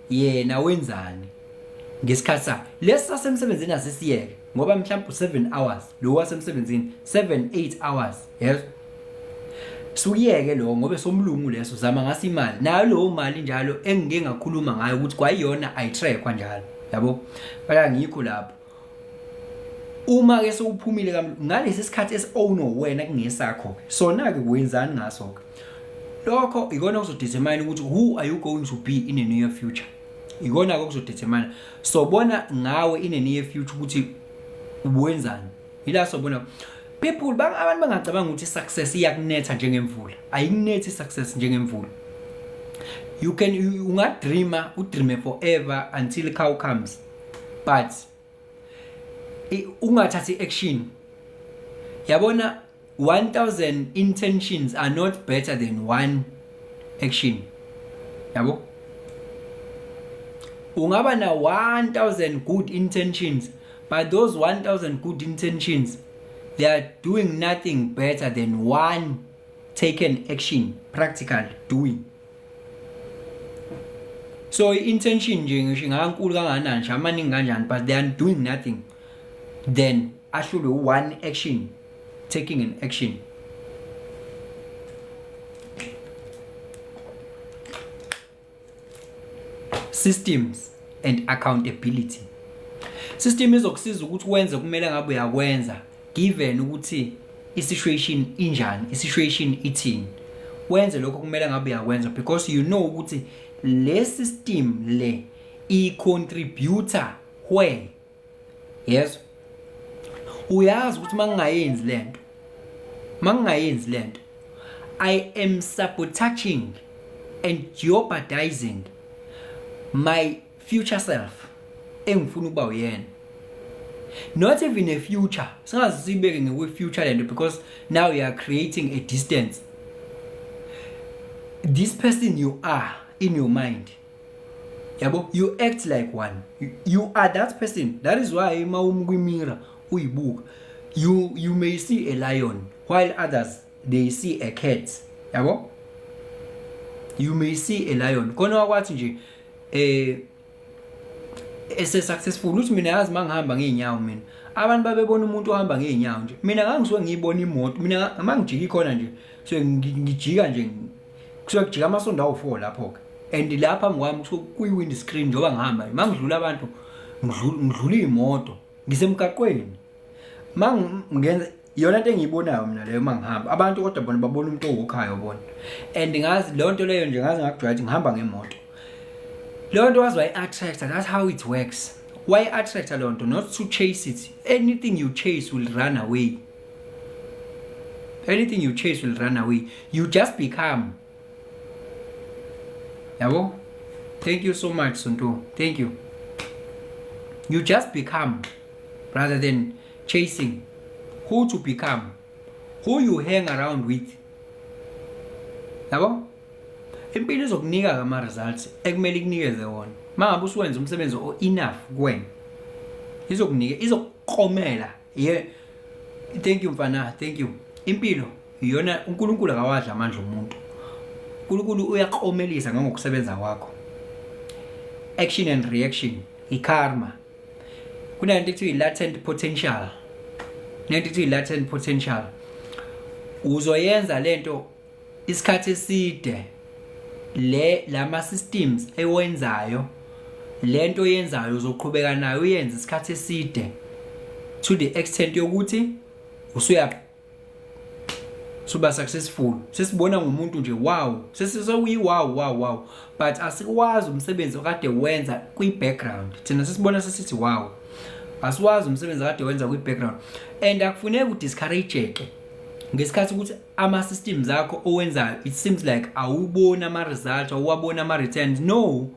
Speaker 1: yena wenzani ngesikhathi sakhe lesi sasemsebenzini asisiyeke ngoba mhlawumbe 7 hours lo wasemsebenzini 7-8 hours yes suyeke lo ngoba somlungu leso zama ngasi imali nayo lo mali njalo engike ngakhuluma ngayo ukuthi kwayiyona ayitrack kanjalo yabo baya ngikho lapho uma ke sowuphumile kamlu ngalesi sikhathi esowno wena kungesakho sona ke wenzani ngaso ke lokho ikona kuzodetermine ukuthi who are you going to be in a near future ikona kuzodetermine so bona ngawe in a near future ukuthi uwenzani ila sobona people abantu bangacabanga ukuthi success iyakunetha njengemvula ayikunethi success njengemvula you can ungadreama udreame forever until cow comes but ungathathi action yabona 1000 intentions are not better than one action yabo ungaba na 1000 good intentions but those 1000 good intentions they are doing nothing better than one taken action, practical doing. So intention nje ngisho ngankulu kanganani nje amaningi kanjani, but they are doing nothing then ahlule one action, taking an action. Systems and accountability. System izokusiza ukuthi wenze kumele ngabe uyakwenza given ukuthi isituation injani, isituation ithini. Wenze lokho kumele ngabe uyakwenza because you know ukuthi le system le i-contributor where. Yes. Uyazi ukuthi mangingayenzi lento I am sabotaging and jeopardizing my future self engifuna ukuba uyena. Not even a future, singazibeke ngekwe future lento because now you are creating a distance. This person you are in your mind, yabo, you act like one, you are that person. That is why mirror uyibuka, you may see a lion while others they see a cat, yabo. You may see a lion kona wakwathi nje successful uthi mina yazi mangihamba ngeenyawo mina abantu babebona umuntu ohamba ngeenyawo nje mina ngangisuke ngiyibona imoto mina mangijika khona nje so ngijika nje kusuke kujika amasondo awu4 lapho ke and lapha ngwami kuyi window screen njoba ngihamba mangidlula abantu ngidlula imoto ngisemgaqweni mangenza yona into engiyibonayo mina leyo mangihamba abantu kodwa bona babona umuntu owokhaya ubona and ngazi lonto leyo nje ngazi ngakujwayela ngihamba ngemoto. Lonto was why attractor, that's how it works. Why attractor lonto? Not to chase it. Anything you chase will run away. Anything you chase will run away. You just become. Yabo? Thank you so much, Sunto. Thank you. You just become rather than chasing. Who to become? Who you hang around with. Yabo? Impilo izokunika ama results ekumele ikunikeze wona. Mangabe usuwenza umsebenzi enough kuwena. Izokuqomela. Yeah. Thank you mfana, thank you. Impilo iyona uNkulunkulu akawadla amandla omuntu. uNkulunkulu uyaqomelisa ngokusebenza kwakho. Action and reaction, ikarma. Kuna into ekuthiwa latent potential. Nento ekuthiwa latent potential. Uzoyenza lento isikhathi eside. Lama systems ewenzayo lento oyenzayo uzoqhubeka nayo uyenze isikhathi eside to the extent yokuthi suba successful. Sesibona ngomuntu nje wow, sesizokuyi wow but asikwazi umsebenzi okade wenza kwi background. Thina sesibona sesithi wow, asiwazi umsebenzi okade wenza kwi background and akufuneki udiscourageke ngesikhathi ukuthi ama systems akho owenzayo it seems like awubona ama results awubona ama returns. No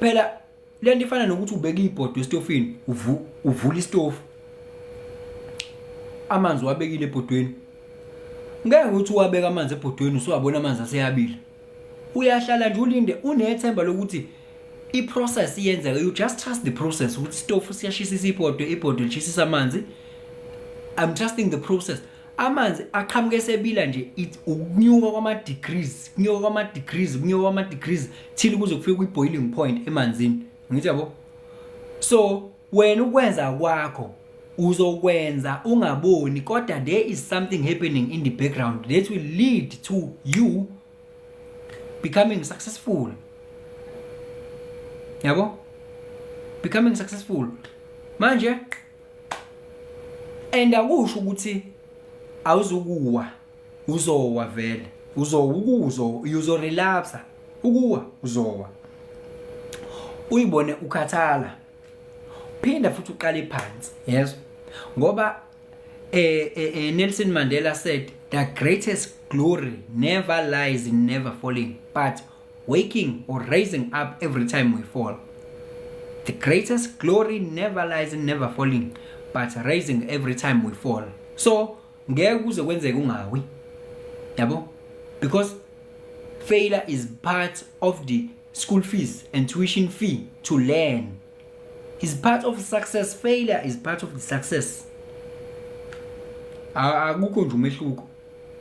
Speaker 1: phela lento ifana nokuthi ubeke ibhodo estofini uvula istofu amanzi wabekile ebhodweni. Ngeke ukuthi uwabeka amanzi ebhodweni usuwabona amanzi aseyabila. Uyahlala nje ulinde unethemba lokuthi iprocess iyenzeka. You just trust the process ukuthi istofu siyashisa ibhodo lishisa amanzi. I'm trusting the process. Amanzi aqhamuke sebila nje ukunyuka kwama degrees till kuze kufike kwi boiling point emanzini. Ngithi yabo. So wena ukwenza kwakho uzokwenza ungaboni kodwa there is something happening in the background that will lead to you becoming successful. Yabo? Becoming successful. Manje and akusho ukuthi awuzukuwa uzowa vele uzo relapse ukuwa uzowa uyibone ukhathala phinda futhi uqale phansi. Yes, ngoba Nelson Mandela said the greatest glory never lies in never falling but waking or rising up every time we fall. The greatest glory never lies in never falling but rising every time we fall. So ngeke kuze kwenzeke ungawi, yabo, because failure is part of the school fees and tuition fee to learn. is part of success. Failure is part of the success. Akukho nje umehluko.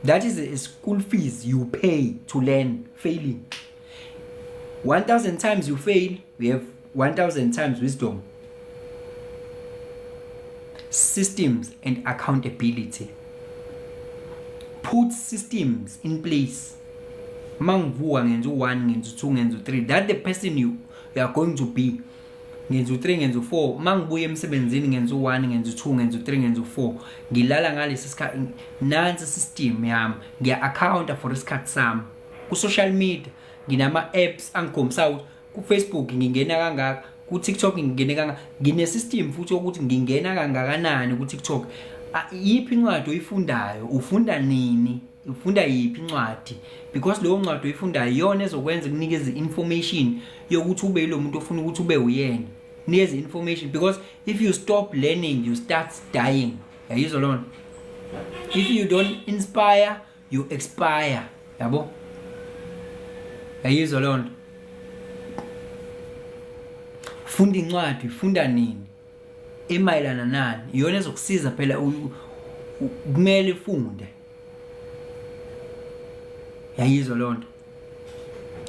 Speaker 1: That is a school fees you pay to learn failing. 1,000 times you fail, we have 1,000 times wisdom. Systems and accountability. Put systems in place. Mangivuka ngenza u1, ngenza u2, ngenza u3. That the person you are going to be. Ngenza u3, ngenza u4. Mangibuya emsebenzini ngenza u1, ngenza u2, ngenza u3, ngenza u4. Ngilala ngalesi sikhathi. Nansi system yami. Ngiya-accounta for isikhathi sami. Ku social media nginama apps angikhombisa ukuthi ku Facebook ngingena kangaka, ku TikTok ngingena kangaka. Ngine system futhi ukuthi ngingena kangakanani ku TikTok. Yiphi incwadi oyifundayo? Ufunda nini? Ufunda yiphi incwadi? Because leyo ncwadi oyifundayo iyona ezokwenza kunikeze information yokuthi ube lo muntu ofuna ukuthi ube uyena. Nikeze information, because if you stop learning you start dying. Yayizwa lona. If you don't inspire you expire. Yabo? Yayizwa lona. Funda incwadi, funda nini? Emayelana nani? Iyona ezokusiza phela kumele ufunde. Yayizwa lonto.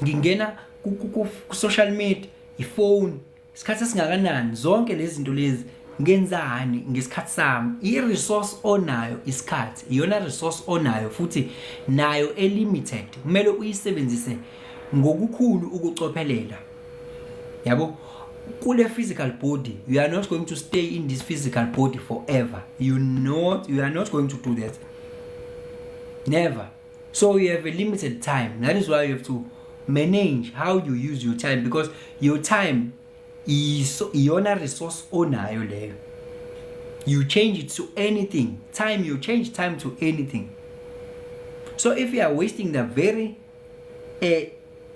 Speaker 1: Ngingena ku social media, ifone, isikhathi singakanani, zonke lezi zinto lezi ngenzani ngesikhathi sami. I-resource onayo isikhathi, iyona resource onayo futhi nayo limited. Kumele uyisebenzise ngokukhulu ukucophelela. Yabo? Kule physical body, you are not going to stay in this physical body forever. You are not going to do that. Never. So you have a limited time. That is why you have to manage how you use your time, because your time is iyona resource onayo leyo. You change it to anything. Time, you change time to anything. So if you are wasting the very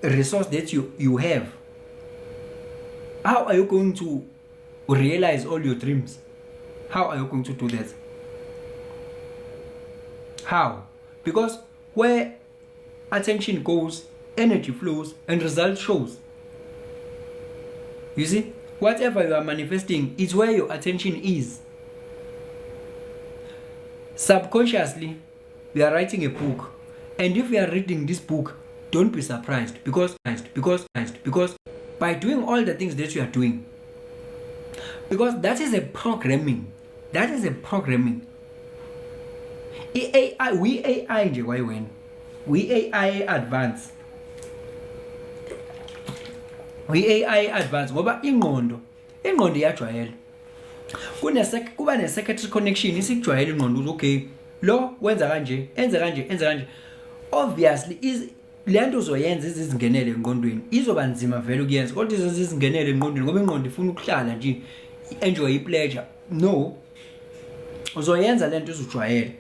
Speaker 1: resource that you have, how are you going to realize all your dreams? How are you going to do that? How? Because where attention goes, energy flows and result shows. You see, whatever you are manifesting is where your attention is. Subconsciously, we are writing a book, and if you are reading this book, don't be surprised, because by doing all the things that you are doing, because that is a programming. That is a programming. We AI nje why we AI advance. We AI advance ngoba ingqondo iyajwayela. Kuba ne secretary connection isikujwayela ingqondo ukuthi okay, lo wenza kanje, enza kanje. Obviously is lento uzoyenza izingenele engqondweni izoba nzima vele ukuyenza, kodwa izingenele engqondweni ngoba ingqondo ifuna ukuhlala nje enjoy i-pleasure. No, uzoyenza lento uzujwayela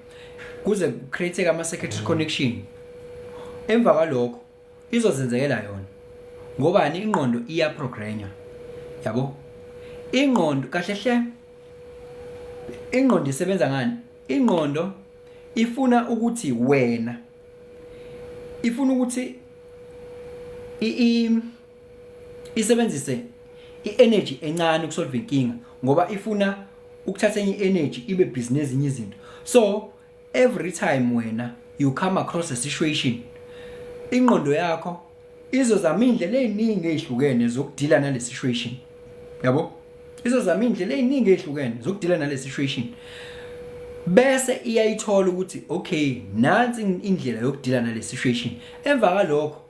Speaker 1: kuze create ama secretary connection. Emva kwalokho izozenzekela yona. Ngobani? Ingqondo iyaprograma. Yabo? Ingqondo kahle hle. Ingqondo isebenza ngani? Ingqondo ifuna ukuthi wena ifuna ukuthi isebenzise i-energy encane ukusolve inkinga, ngoba ifuna ukuthatha enye energy ibe business ezinye izinto. So every time wena you come across a situation, ingqondo yakho izozama indlela eziningi ezihlukene zokudila nale situation. Yabo? Izozama indlela eziningi ezihlukene zokudila nale situation. Bese iyayithola ukuthi okay, nansi indlela yokudila nale situation. Emva kwalokho,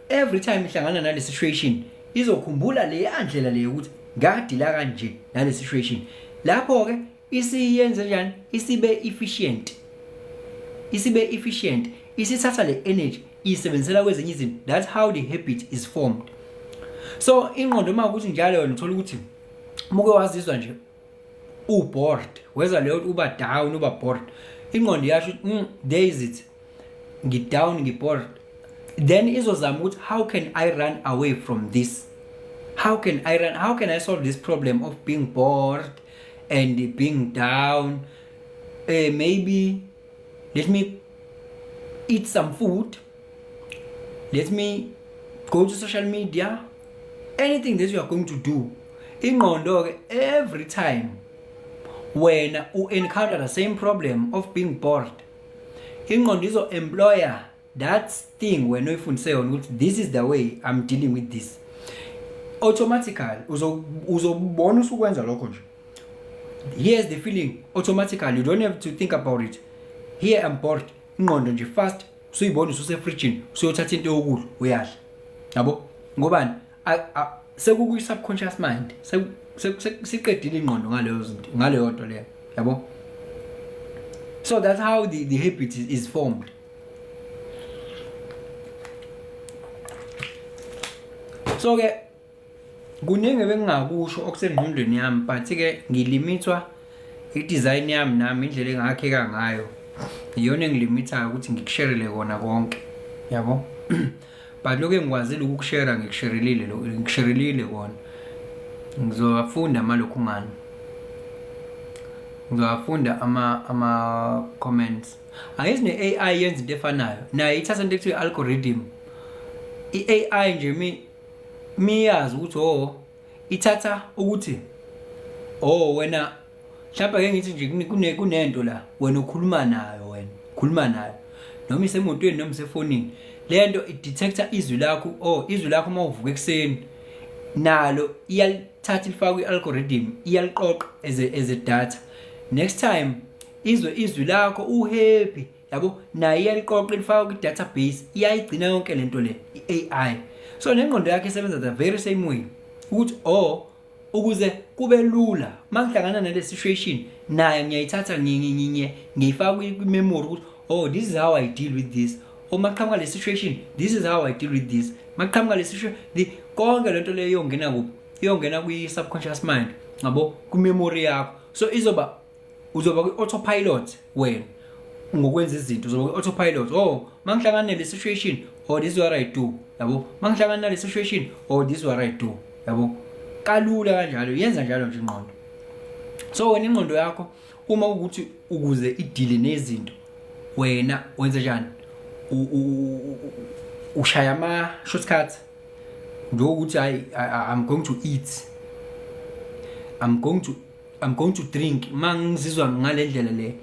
Speaker 1: every time ihlangana nale situation, izokhumbula le andlela le ukuthi ngadila kanje nale situation. Lapho ke isiyenze njani? Isibe efficient. Isithatha le energy isebenzisela kwezinye izinto. That's how the habit is formed. So ingqondo makuthi njalo yona uthola ukuthi muke wazizwa nje bored, weza leyo uba down, uba bored, ingqondo yasho there is it, ngidown, ngibored. Then izozama ukuthi how can I run away from this? How can I solve this problem of being bored and being down? Maybe let me eat some food, let me go to social media. Anything that you are going to do ingqondo ke every time wena encounter the same problem of being bored, ingqondo izo employer that thing wena uyifundise yona ukuthi this is the way I'm dealing with this. Automatically uzobona usukwenza lokho nje. Here's the feeling automatically, you don't have to think about it. Here I'm bored, ingqondo nje fast usuyibona ususe fridge usuyothatha into yokudla uyadla. Yabo? Ngobani? Sekukuyi subconscious mind. Siqedile ingqondo ngaleyo zinto, ngaleyo nto leyo. Yabo? So that's how the habit is formed. So ke kuningi bengingakusho okusengqondweni yami, but ke ngilimitwa i-design yami nami indlela engakheka ngayo. Iyona engilimithayo ukuthi ngikushare kona konke. Yabo? But lokho engikwazile ukukushare ngikushareile kona. Ngizowafunda malokhu ngani. Ngizowafunda ama comments. Ayizini AI yenza into efanayo. Nayo ithatha into ekuthiwa algorithm. I-AI nje miyazi ukuthi ithatha ukuthi wena mhlawumbe ke ngithi nje kunento la wena ukhuluma nayo noma isemotweni noma isefonini, lento idetector izwi lakho izwi lakho mawuvuka ekseni nalo iyalithatha ilifaka i-algorithm iyaliqoqa as a data. Next time izwi lakho uhappy, yabo, nayo iyaliqoqa ilifaka kwi-database, iyayigcina yonke lento le i-AI. So nengqondo yakhe isebenza the very same way ukuthi ukuze kube lula mangihlangana nale situation naye ngiyayithatha ngiyifaka kwi-memory ukuthi this is how I deal with this, maqhamuka le situation this is how I deal with this, maqhamuka le situation konke lento leyo iyongena kwi-subconscious mind, ngabo, kwi-memory yakho. So uzoba kwi-autopilot wena ngokwenza izinto, uzoba kwi-autopilot. Mangihlangana nale situation this is what I do, yabo, mangihlangana nale situation this is what I do, yabo. Kalula kanjalo, yenza njalo nje ingqondo. So wena ingqondo yakho uma ukuthi ukuze idile nezinto wena wenza njani, ushaya ama shortcuts njengokuthi I'm going to eat, I'm going to drink, mangizizwa ngale ndlela le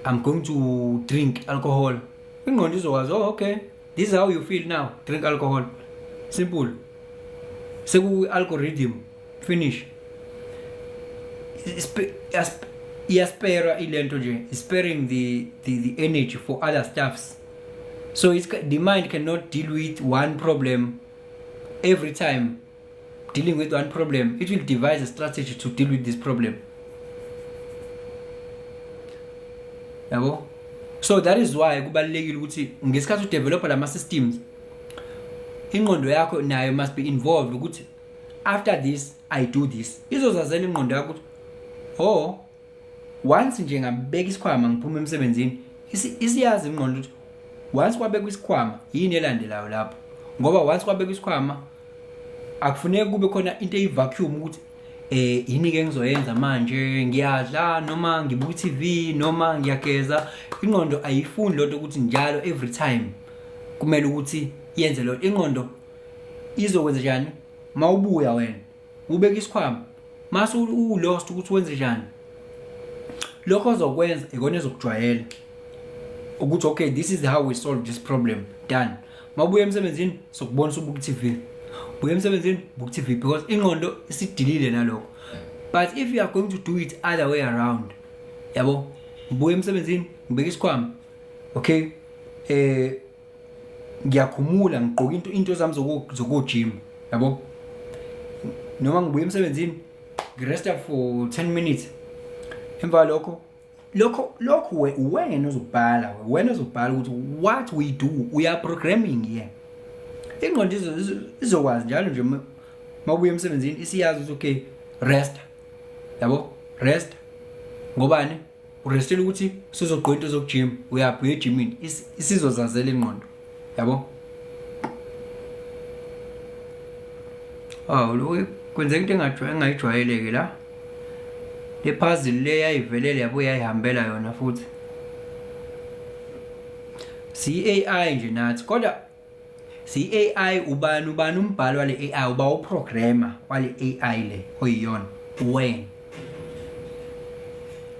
Speaker 1: I'm going to drink alcohol, ingqondo izokwazi okay, this is how you feel now, drink alcohol. Simple. Seku-algorithm finish. Iyaspera ilento nje, sparing the energy for other stuffs. So the mind cannot deal with one problem every time. Dealing with one problem, it will devise a strategy to deal with this problem. Yabo? So that is why kubalulekile ukuthi ngesikhathi udevelop lama systems, ingqondo yakho nayo must be involved ukuthi after this I do this. Izozazela ingqondo yakho ukuthi once nje ngabeka isikhwama ngiphuma emsebenzini, isiyazi ingqondo ukuthi once kwabeka isikhwama yini elandelayo lapho, ngoba once kwabeka isikhwama akufuneki kube khona into eyi-vacuum ukuthi yini ke ngizoyenza manje, ngiyadla noma ngibuka i-TV noma ngiyageza. Ingqondo ayifundi lonto ukuthi njalo every time kumele ukuthi yenze lo. Ingqondo izokwenza njani mawubuya wena ubeka isikhwama mase lost ukuthi wenze njani, lokho ozokwenza ikona ezokujwayela ukuthi okay, this is how we solve this problem, done. Mawubuya emsebenzini sokubona ubuka i-TV, buya emsebenzini buka i-TV because ingqondo isidilile nalokho. But if you are going to do it other way around, yabo, buya emsebenzini ngibeka isikhwama, okay, ngiyakhumula ngigqoka into zami zokugym, yabo, noma ngibuya emsebenzini ngiresta for 10 minutes. Emva lokho wena uzobhala ukuthi what we do, we are programming here. Ingqondo izokwazi njalo nje mawubuya emsebenzini isiyazi ukuthi okay, rest, yabo, rest. Ngobani urestela ukuthi sizogqoka into zokugym, uyabuya egymini, isizozazela ingqondo, yabo. Lo kwenzeka into engayijwayeleke la, le puzzle le yayivelele yabo yayihambela yona futhi si AI nje nathi, kodwa si AI ubani umbhalo wale AI uba uprogrammer wale AI le oyiyona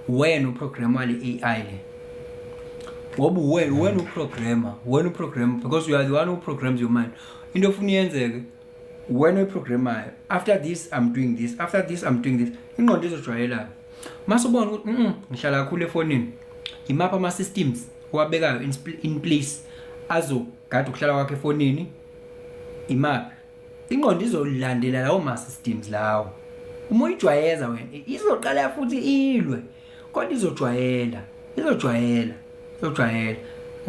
Speaker 1: wena uprogrammer wale AI le ngoba wena uprogrammer because you are the one who programs your mind. Into ofuna yenzeke wena uprogrammer, after this I'm doing this, after this I'm doing this, ingqondo izojwayela. Masubona ukuthi ngihlala kakhulu efonini, imapha ama systems wabekayo in place azogada ukuhlala kwakhe efonini, imaphi ingqondo izolandela lawo ma systems lawo. Uma uyijwayeza wena izoqala futhi ilwe kodwa izojwayela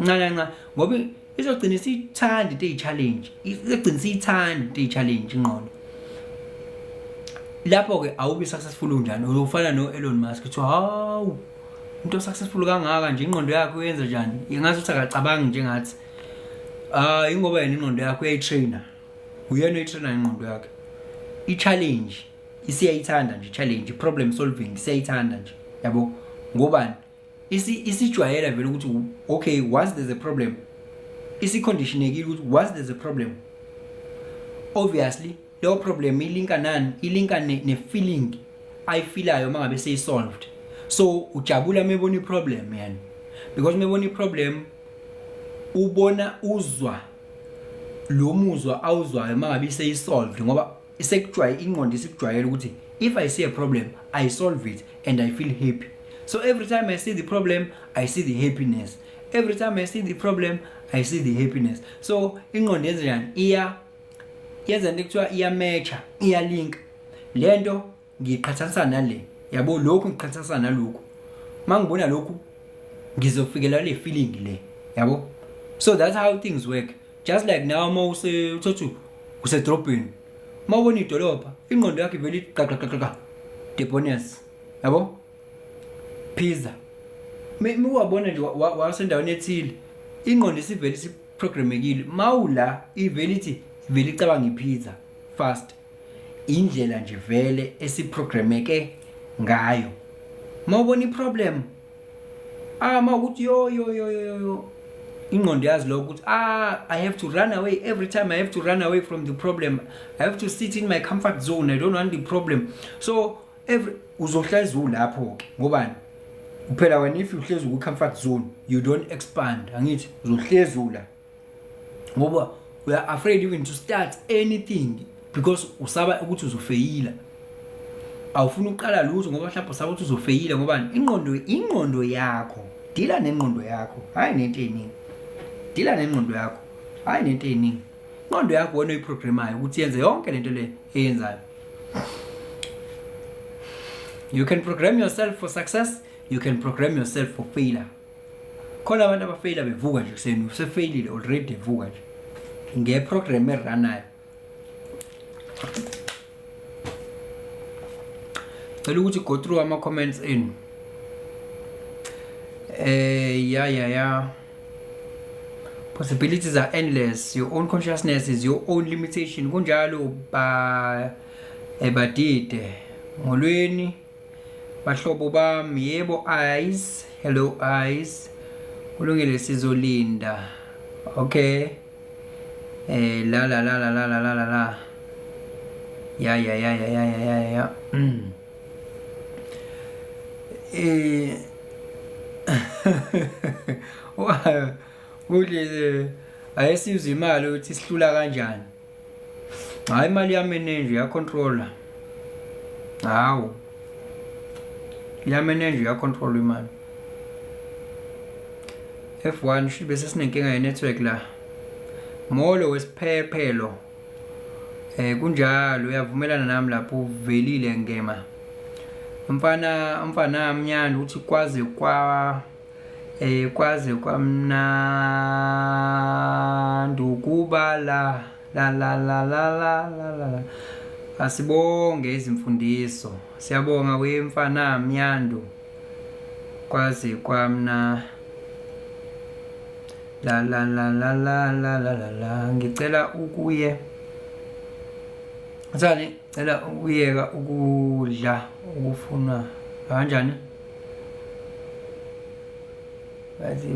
Speaker 1: ncane ngoba izogcina isithanda into eyi-challenge, ingqondo. Lapho ke awubi successful unjani, uzofana no-Elon Musk kuthiwa hawu into successful kangaka nje ingqondo yakho uyenza njani, ingazuthi akacabangi njengathi ingoba yena ingqondo yakho uyayitraina, uyena uyitraina ingqondo yakhe. I-challenge isiyayithanda nje, challenge, problem solving isiyayithanda nje, yabo ngobani isijwayela vele ukuthi okay, once there's a problem isiconditionekile ukuthi once there's a problem obviously leyo problem ilinka ne-feeling ayifeelayo mangabe seyi-solved. So ujabula mebona i-problem yani, because mebona i-problem uzwa lo muzwa awuzwayo mangabe seyi-solved ngoba ingqondo isikujwayela ukuthi if I see a problem I solve it and I feel happy. So every time I see the problem I see the happiness, every time I see the problem I see the happiness. So ingqondo yenza njani, yenza into ekuthiwa iyamatcha, iyalink. Lento ngiqhathanisa nale, yabo lokhu ngiqhathanisa nalokhu, mangibona lokhu ngizofikela le feeling le, yabo. So that's how things work. Just like now mawuse uthathu usedrobheni, mawubona idolobha ingqondo yakho ivele iqaqaqaqa debonus, yabo, pizza. Miwabona nje wasendaweni ethile ingqondo isivele isiprogramekile, mawula ivele icabanga ipizza fast. Indlela nje vele esiprogrameke ngayo. Mawubona iproblem mawukuthi yo ingqondo yazi lokho ukuthi I have to run away. Every time I have to run away from the problem, I have to sit in my comfort zone, I don't want the problem. So uzohlezi ulapho ke ngobani uphela wena, if uhlezi ku comfort zone you don't expand, angithi uzohlezi ula ngoba we are afraid even to start anything because usaba ukuthi uzofeyila. Awufuna uqala lutho ngoba mhlawumbe usaba ukuthi uzofeyila ngobani ingqondo yakho. Dila nengqondo yakho, hayi nento eningi. Dila nengqondo yakho, hayi nento eningi. Ingqondo yakho wena uyiprogramayo ukuthi yenze yonke lento le eyenzayo. You can program yourself for success, you can program yourself for failure. Khona abantu abafaila bevuka nje kuseni, usefailile already evuka nje ngeprogram eranayo. Cela ukuthi go through ama comments enu. Possibilities are endless. Your own consciousness is your own limitation. Kunjalo ebadide molweni bahlobo bami, yebo eyes, hello eyes, kulungile sizolinda. Okay, la ya ukuthi ayesiza imali ukuthi sihlula kanjani. Hayi imali yami enenje ya controller, hawo yami enenje ya control imali. F1 shibe sesinenkinga ye network la molo wesiphephelo. Kunjalo uyavumelana nami lapho uvelile ngema umfana mnyanda uthi kwaze kwamnandi ukuba la asibonge izimfundiso. Siyabonga wemfana mnyando kwaze kwamna la ngicela ukuye Mthani, cela ukuyeka ukudla ukufuna kanjani? Bathi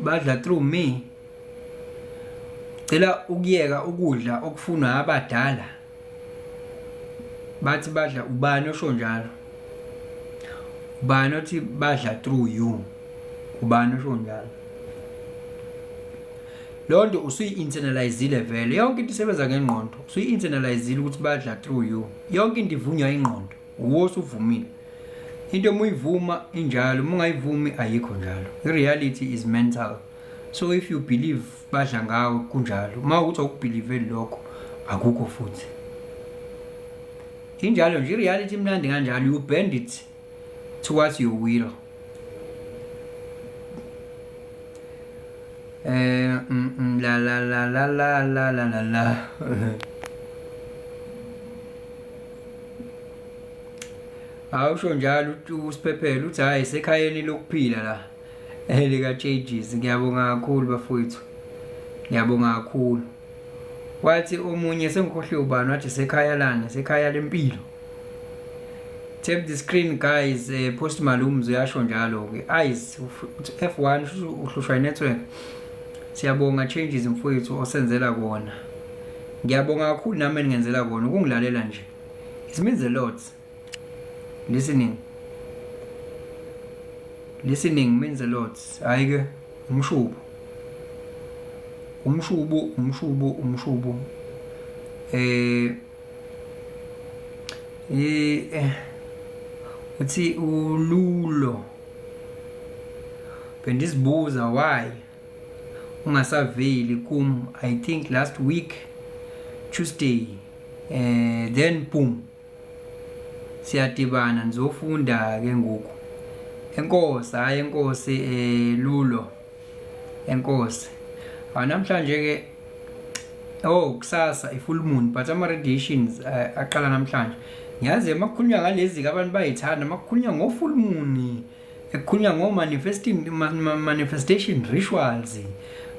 Speaker 1: badla through me. cela ukuyeka ukudla okufunwa abadala bathi badla ubani osho njalo ubani othi badla through you ubani osho njalo lonto usuyi-internalizeile vele yonke into isebenza ngengqondo usuyi-internalizeile ukuthi badla through you yonke into ivunywa ingqondo usuvumile into umuyivuma injalo ungayivumi ayikho njalo i-reality is mental so if you believe badla ngawe kunjalo uma uthi awukubelieve lokho akukho futhi injalo nje i-reality imnandi kanjalo you bend it towards your will la awusho njalo usiphephela uthi hayi sekhayeni lokuphila la lika changes ngiyabonga kakhulu bafowethu ngiyabonga kakhulu wathi omunye sengikhohle ubani wathi sekhaya lana sekhaya lempilo tap the screen guys Post Malum uyasho njalo ke eyes F1 uhlushwa network siyabonga changes mfowethu osenzela kona ngiyabonga kakhulu nami ngenzela kona ukungilalela nje it means a lot listening means a lot hayi ke umshubo uthi ululo bendizibuza why ungasaveli kum I think last week Tuesday then boom siyadibana nizofunda ke ngoku enkosi lulo enkosi namhlanje ke kusasa ifull moon but ama radiations aqala namhlanje ngiyazi emakhulunywa ngalezi ke abantu bayithanda makukhulunywa ngo full moon ekukhulunywa ngo manifestation rituals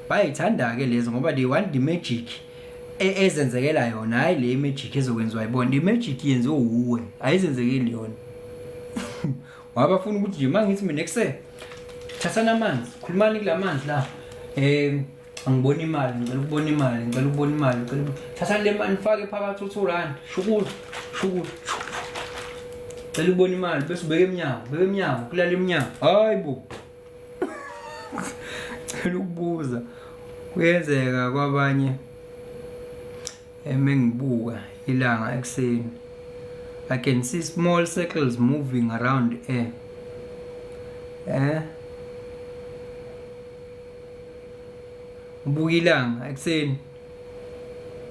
Speaker 1: bayithanda ke lezo ngoba they want the magic ezenzekela yona hayi le magic ezokwenziwa yibona i-magic yenziwe uwe ayizenzekeli yona wabafuna ukuthi nje mangithi mina ekuse thathana amanzi khulumani kulamanzi la angibona imali ngicela ukubona imali thatha le mani fake phakathi u2 shukulu cela ukubona imali bese ubeke emnyango kulala emnyango hayibo cela ukubuza kuyenzeka kwabanye mengibuka ilanga ekseni I can see small circles moving around air ubuka ilanga ekseni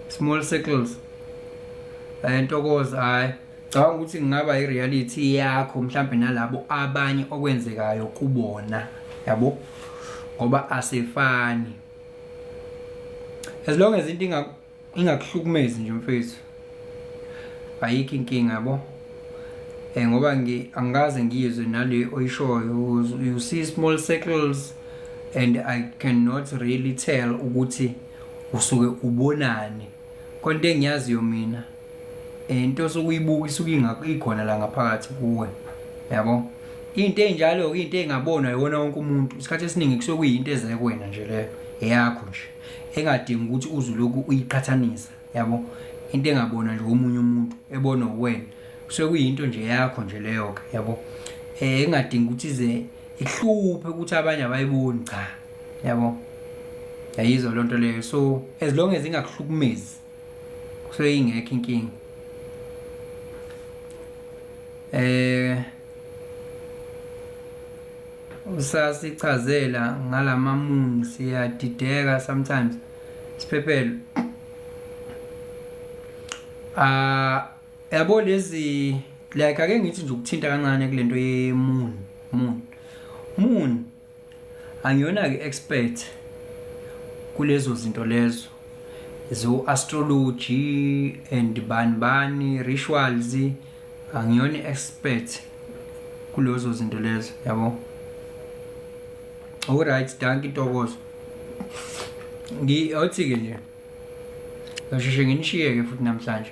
Speaker 1: small circles ntokoza hayi cha ukuthi ngingaba i-reality yakho mhlambe nalabo abanye okwenzekayo kubona yabo ngoba asefani as long as into ingakuhlukumezi nje mfethu ayikho inkinga yabo ngoba angaze ngiyizwe nale oyishoyo you see small circles and I cannot really tell ukuthi usuke ubonani konke engiyaziyo mina into sokuyibuka isuke ikhona la ngaphakathi kuwe yabo into enjalo ke into engabonwa yona wonke umuntu isikhathi esiningi kusuke kuyinto ezekuwena nje leyo eyakho nje engadingi ukuthi uzuloku uyiqhathanisa yabo into engabona nje omunye umuntu ebona uwena kusuke kuyinto nje yakho nje leyo ke yabo engadingi ukuthi ize ihluphe ukuthi abanye abayiboni cha yabo yayizo lonto leyo so as long as ingakuhlukumezi kusuke ingekho inkingi usasichazela ngalamamoon siyadideka sometimes siphephelo yabo lezi like ake ngithi nje ukuthinta kancane kulento yemoon angiyona ke expert kulezo zinto lezo zo astrology and banbani rituals angiyona expert kulezo zinto lezo yabo alright danki Ntokozo ngiyothi ke nje ngisheshe nginishiye ke futhi namhlanje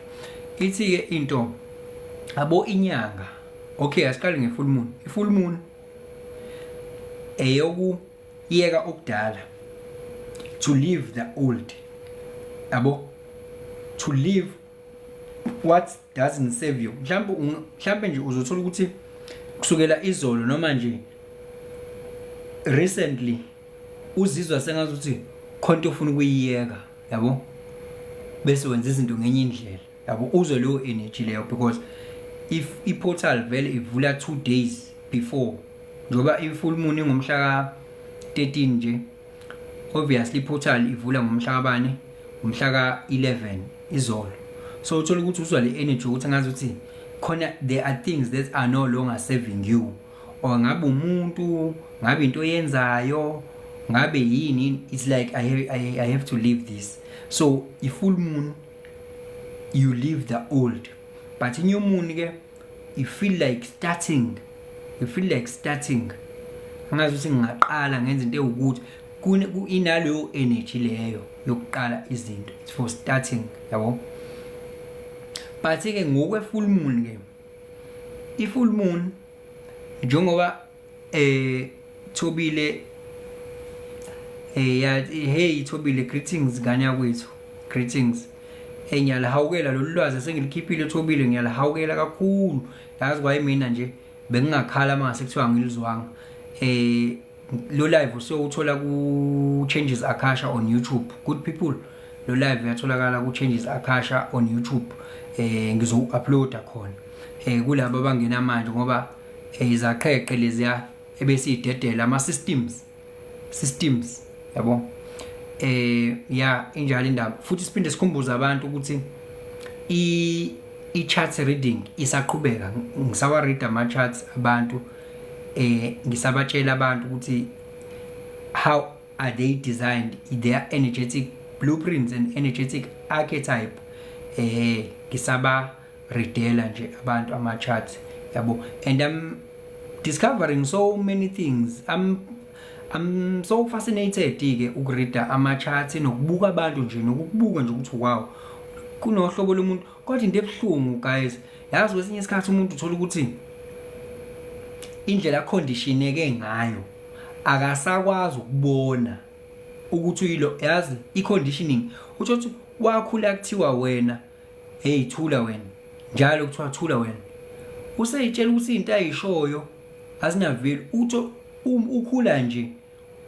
Speaker 1: ithi ke into abo inyanga okay asiqale ngefull moon ifull moon eyoku yeka okudala to leave the old yabo, to live what doesn't serve you. Mhlawumbe nje uzothola ukuthi kusukela izolo noma nje recently uzizwa sengazuthi khonto ufuna ukuyiyeka, yabo, bese wenza izinto ngenye indlela, yabo, uzwe leyo energy leyo, because if iportal vele ivula 2 days before, njoba i-full moon ingomhla ka 13 nje, obviously iportal ivula ngomhla kabani, ngomhla ka 11 izolo. So uthola ukuthi uzwa le energy ukuthi ngazuthi khona there are things that are no longer serving you, or ngabe umuntu, ngabe into yenzayo, ngabe yini, it's like I have to leave this. So i-full moon you leave the old, but in your moon ke you feel like starting, ngazuthi ngaqala ngenza into ukuthi inaleyo energy leyo yokuqala izinto, it's for starting, yabo. But ke ngokwe full moon ke, i-full moon njengoba Thobile hey Thobile, greetings ngane yakwethu, greetings. Ngiyalahawukela lolu lwazi sengilikhipile Thobile, ngiyalahawukela kakhulu. Yazi kwaye mina nje bengingakhala mase kuthiwa ngilizwanga. Lo live so uthola ku Changes Akasha on YouTube. Good people, lo live yatholakala ku Changes Akasha on YouTube. Ngizo-uploada khona kulabo abangena manje ngoba izaqheqe leziya ebesidedela ama systems, yabo. Ya injalo indaba futhi siphinde sikhumbuza abantu ukuthi i-chart reading isaqhubeka. Ngisawa read ama charts abantu, ngisabatshela abantu ukuthi how are they designed, their energetic blueprints and energetic archetype. Ngisaba readela nje abantu ama charts, yabo, and I'm discovering so many things. I'm so fascinated ke ukureada ama charts nokubuka abantu nje, nokubuka nje ukuthi wow kunohlobo lomuntu. Kodwa into ebhlungu guys, yazi kwesinye isikhathi umuntu uthola ukuthi indlela conditioneke ngayo akasakwazi ukubona ukuthi uyilo, yazi i-conditioning. Uthi wakhula kuthiwa wena hey thula wena, njalo kuthiwa thula wena, useyitshela ukuthi into ayishoyo azinaveli. Uthi ukhula nje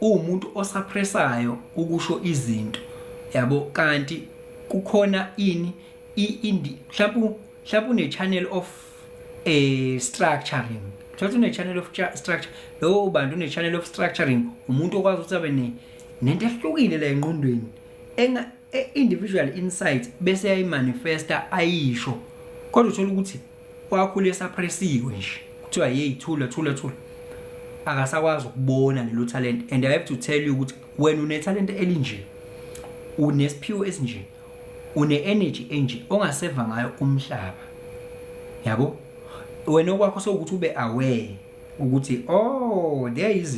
Speaker 1: umuntu osuppressayo ukusho izinto, yabo, kanti kukhona ini mhlawumbe une channel of structuring. Thola une channel of structure, lo bantu une channel of structuring, umuntu okwazi ukuthi abe nento ehlukile la engqondweni individual insight bese yayimanifesta ayisho. Kodwa uthola ukuthi wakhule suppressiwe nje, kuthiwa hey thula, akasakwazi ukubona lelo talent. And I have to tell you ukuthi when une talent elinje, unesiphiwo esinje, une energy enje ongaseva ngayo umhlaba, yabo, wena okwakho sokuthi ube aware ukuthi oh there is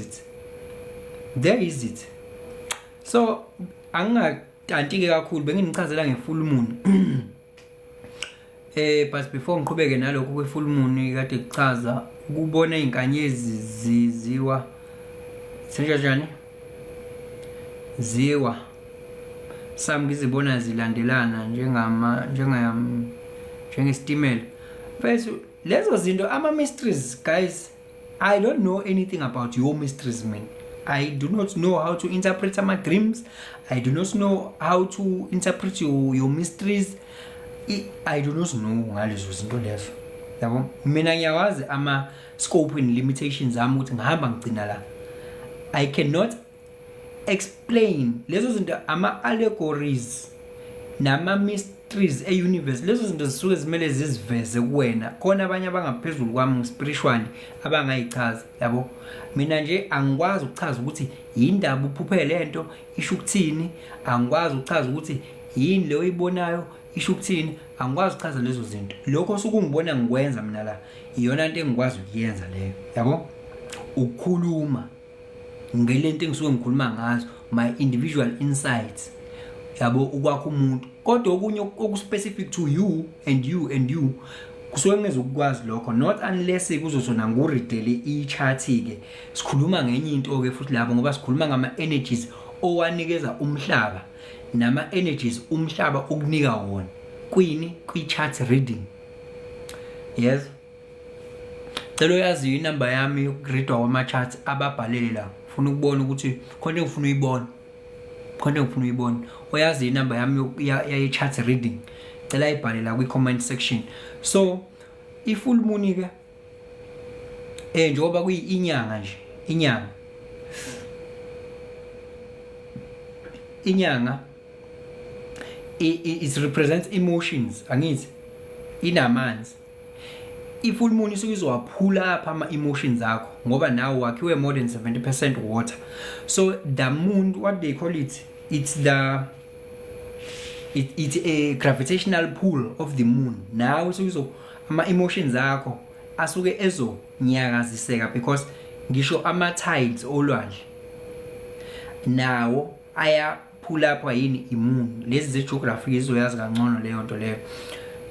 Speaker 1: it. So angingantike kakhulu, bengingichazela ngefull moon. But before ngiqhubeke nalokho kwefull moon kade kuchaza ukubona izinkanyezi ziziwa senjani ziwa sami ngizibona zilandelana njengestimela. First lezo zinto ama mysteries guys, I don't know anything about your mysteries, man. I do not know how to interpret my dreams. I do not know how to interpret your mysteries. I do not know ngalezo zinto lezo, yabo. Mina ngiyawazi ama scope and limitations ami ukuthi ngihamba ngicina la. I cannot explain lezo zinto, ama allegories nama mysteries e-universe. Lezo zinto zisuke zimele ziziveze kuwena, khona abanye abangaphezulu kwami spiritually abangayichaza, yabo. Mina nje angikwazi ukuchaza ukuthi yindaba uphuphe lento isho ukuthini, angikwazi ukuchaza ukuthi yini leyo oyibonayo isho ukuthini, angikwazi ukuchaza lezo zinto. Lokho sokungibona ngikwenza mina la iyona into engikwazi ukuyenza leyo, yabo, ukukhuluma ngelento engisuke ngikhuluma ngazo, my individual insights, yabo, ukwakho umuntu. Kodwa okunye okuspecific to you and you kusuke ngezokwazi lokho, not unless kuzosona nguridele i-chart ke sikhuluma ngenye into ke futhi lapho, ngoba sikhuluma ngama energies owanikeza umhlaba nama energies umhlaba ukunika wona kwi-chart reading. Yes, cela yazi inamba yami yokureadwa kwama-charts ababhalele la, ufuna ukubona ukuthi khona ngifuna uyibona oyazi inamba yami ye-chart reading, cela ayibhalela kwi-comment section. So i-full moon ke njengoba kuyinyanga nje, inyanga it represents emotions, angithi inamanzi. I-full moon isuke izowaphula apha ama-emotions akho ngoba nawo wakhiwe more than 70% water. So the moon, what they call it, it's a gravitational pull of the moon. Nawo isuke ama-emotions akho asuke ezonyakaziseka because ngisho ama-tides olwandle nawo ayaphula apha yini i-moon. Lezi ze-geography izoyazi kangcono leyo nto leyo.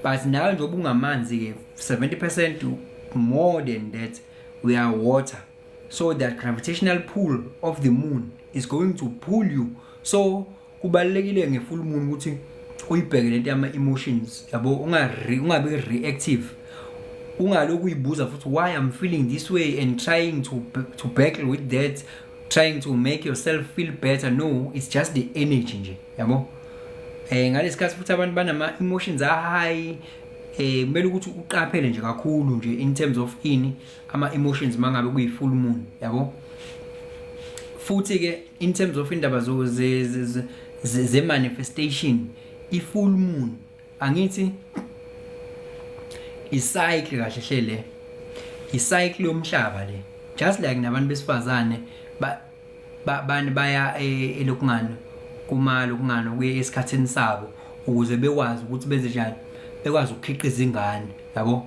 Speaker 1: But nawe njengoba ungamanzi ke 70% more than that we are water, so that gravitational pull of the moon is going to pull you. So kubalekile nge-full moon ukuthi uyibheke lento yama-emotions yabo, ungabe reactive, ungaloku uyibuza futhi why I'm feeling this way and trying to battle with that, trying to make yourself feel better. No, it's just the energy nje yabo. Ngalesikhathi futhi abantu banama emotions high, kumele ukuthi uqaphele nje kakhulu nje in terms of ama emotions mangabe kuyi full moon yabo. Futhi ke in terms of indaba ze manifestation, i full moon angithi i-cycle kahle hle le, i-cycle yomhlaba le, just like nabantu besifazane baya elokungano lokungano kuye esikhathini sabo ukuze bekwazi ukuthi benze njani, bekwazi ukukhiqiza ingane yabo.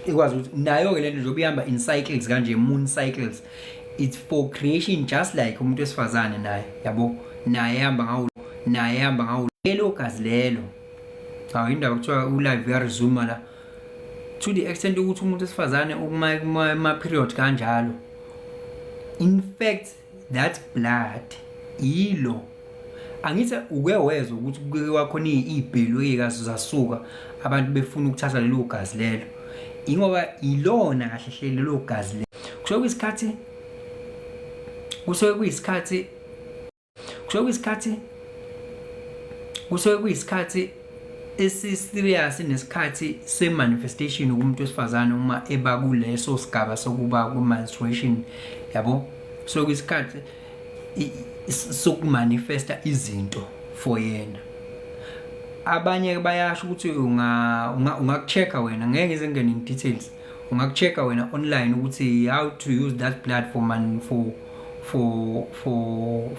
Speaker 1: Ikwazi ukuthi nayo ke lento nje ihamba in cycles kanje, moon cycles, it's for creation, just like umuntu wesifazane naye yabo, naye ehamba ngawo lelo gazi lelo. Indaba kuthiwa u-live yaresume la, to the extent ukuthi umuntu wesifazane ukuma period kanjalo, in fact that blood yilo. Angithi ukweweza ukuthi kuke wakhona izibhelu ezikazi zasuka abantu befuna ukuthatha lelo gazi lelo, ingoba ilona kahle hle lelo gazi lelo. Kusuke kuyisikhathi esi-serious nesikhathi se-manifestation kumuntu wesifazane uma eba kuleso sigaba sokuba ku-menstruation yabo. So kuyisikhathi sokumanifesta izinto for yena. Abanye bayasho ukuthi ungakuchecka wena, ngeke ngize ngene in details, ungakuchecka wena online ukuthi how to use that blood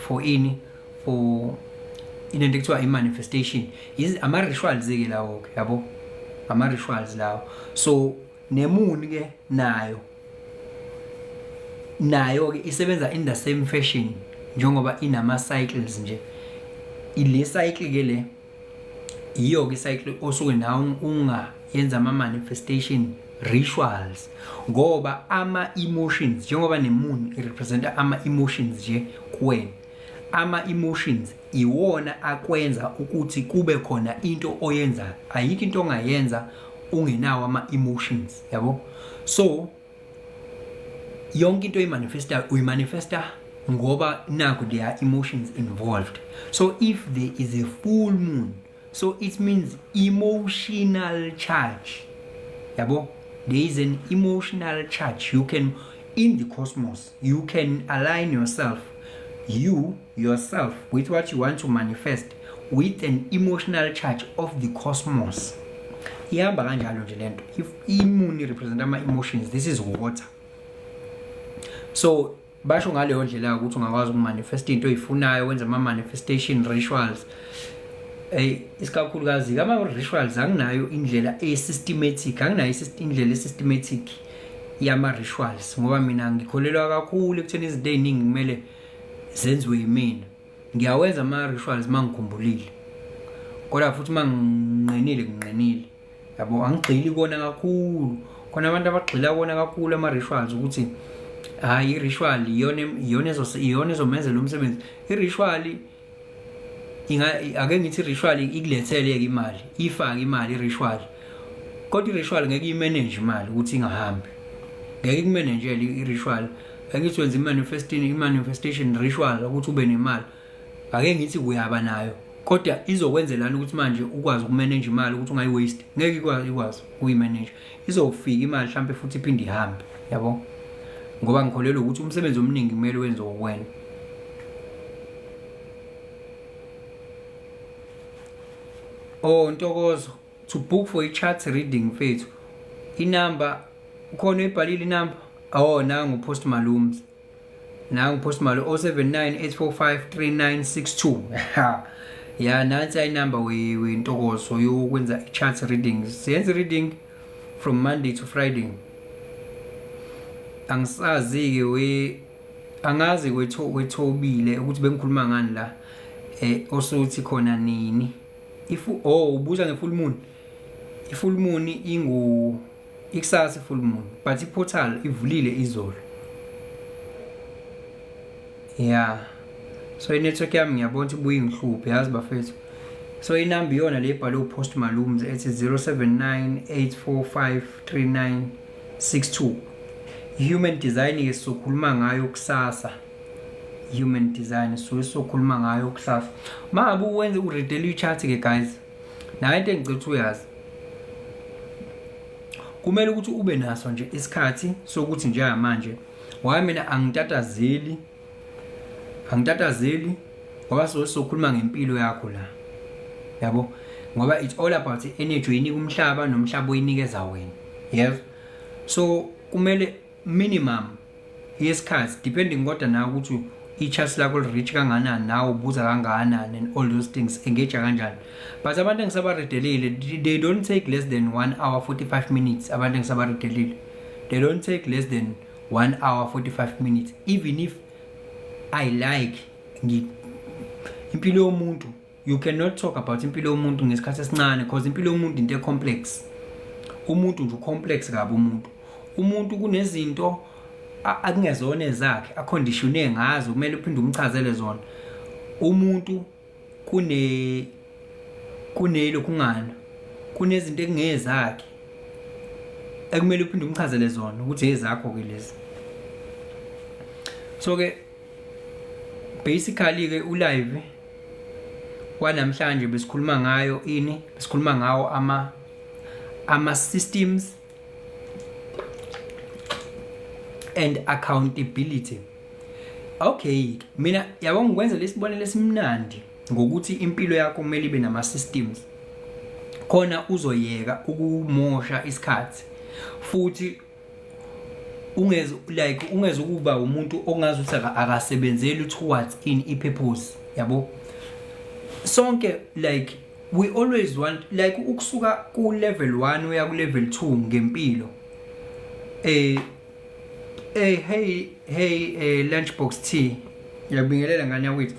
Speaker 1: for into ekuthiwa i-manifestation. Ama-rituals ke lawo ke yabo, ama-rituals lawo. So nemoon ke nayo ke isebenza in the same fashion njengoba inama cycles nje. Ile cycle ke le iyo ke cycle osuke nawo ungayenza ama manifestation rituals, ngoba ama emotions njengoba nemoon irepresenta ama emotions nje kuwena. Ama emotions iwona akwenza ukuthi kube khona into oyenza, ayikho into ongayenza ungenawo ama emotions yabo. So yonke into uyimanifesta ngoba naku there are emotions involved. So if there is a full moon, so it means emotional charge yabo. There is an emotional charge. You can, in the cosmos, you can align yourself with what you want to manifest with an emotional charge of the cosmos. Ihamba kanjalo nje lento. If moon represents ama emotions, this is water. So basho ngaleyo ndlela ukuthi ungakwazi ukumanifesta into oyifunayo, wenza ama manifestation rituals. Isikakhulukazi ama rituals anginayo indlela systematic, anginayo indlela systematic yama rituals, ngoba mina ngikholelwa kakhulu ekutheni izinto eziningi kumele zenziwe yimina. Ngiyawenza ama rituals mangikhumbulile, kodwa futhi manginqenile yabo, angigxili kona kakhulu. Khona abantu abagxila kona kakhulu ama rituals ukuthi hayi i-ritual iyona ezomenzela umsebenzi. I-ritual ake ngithi i-ritual ikulethele-ke imali, ifake imali i-ritual, kodwa i-ritual ngeke imanage imali ukuthi ingahambi, ngeke ikumanagele i-ritual. Ake ngithi wenza i-manifestation ritual ukuthi ube nemali, ake ngithi uyaba nayo, kodwa izokwenzelana ukuthi manje ukwazi ukumanage imali ukuthi ungayi-waste, ngeke ikwazi ukuyimanage. Izofika imali mhlawumbe futhi iphinde ihambe, yabo, ngoba ngikholelwa ukuthi umsebenzi omningi kumele wenze ngokwena. Ntokozo, to book for i-chart reading mfethu, inamba ukhona ebhalile inamba. Nangu Post Malums, 079 845 3962 nansi ayinamba wentokozo yokwenza i-chart reading. Siyenza reading from Monday to Friday. Angazi wethobile ukuthi bengikhuluma ngani la, osothi khona nini. Ubuza nge-full moon. I-full moon ikusasa full moon, but i-portal ivulile izolo. So i-network yami ngiyabona ukuthi ibuye ingihluphe, yazi bafethu. So inamba iyona le ebhalwe uPost Malums ethi 079 845 3962. Human design sokhuluma ngayo kusasa. Human design sokhuluma ngayo kusasa. Mabe uwenze ureadele i-chart ke guys, nayo into engicela ukuthi uyazi, kumele ukuthi ube naso nje isikhathi sokuthi njengamanje waye mina angitatazeli ngoba sokhuluma ngempilo yakho la, yabo, ngoba it's all about energy inika umhlaba nomhlaba oyinikeza wena. Yes, so kumele minimum yesikhathi depending kodwa na ukuthi i-chart lakho reach kanganani, nawe ubuza kanganani and all those things, engage kanjani. But abantu engisabaredelile, they don't take less than 1 hour 45 minutes. Abantu engisabaredelile, they don't take less than 1 hour 45 minutes. Even if I like impilo yomuntu, you cannot talk about impilo yomuntu ngesikhathi esincane, because impilo yomuntu into complex. Umuntu nje complex kabi umuntu kunezinto akungezona ezakhe, akonditione ngazo, kumele uphinde umchazele zona. Umuntu kunelo kungana, kunezinto ekungezakhe ekumele uphinde umchazele zona ukuthi ezakho ke lezi. So ke basically ke ulive wanamhlanje besikhuluma ngayo besikhuluma ngawo ama systems and accountability. Okay, mina yabona ngikwenza lesibonelo esimnandi ngokuthi impilo yakho kumele ibe nama systems, khona uzoyeka ukumosha isikhathi futhi ungeze ukuba umuntu ongazi ukuthi akasebenzeli towards i-purpose, yabo. Sonke we always want ukusuka ku level 1 uya ku level 2 ngempilo. Hey Lunchbox T, ngiyabingelela ngani yakwethu.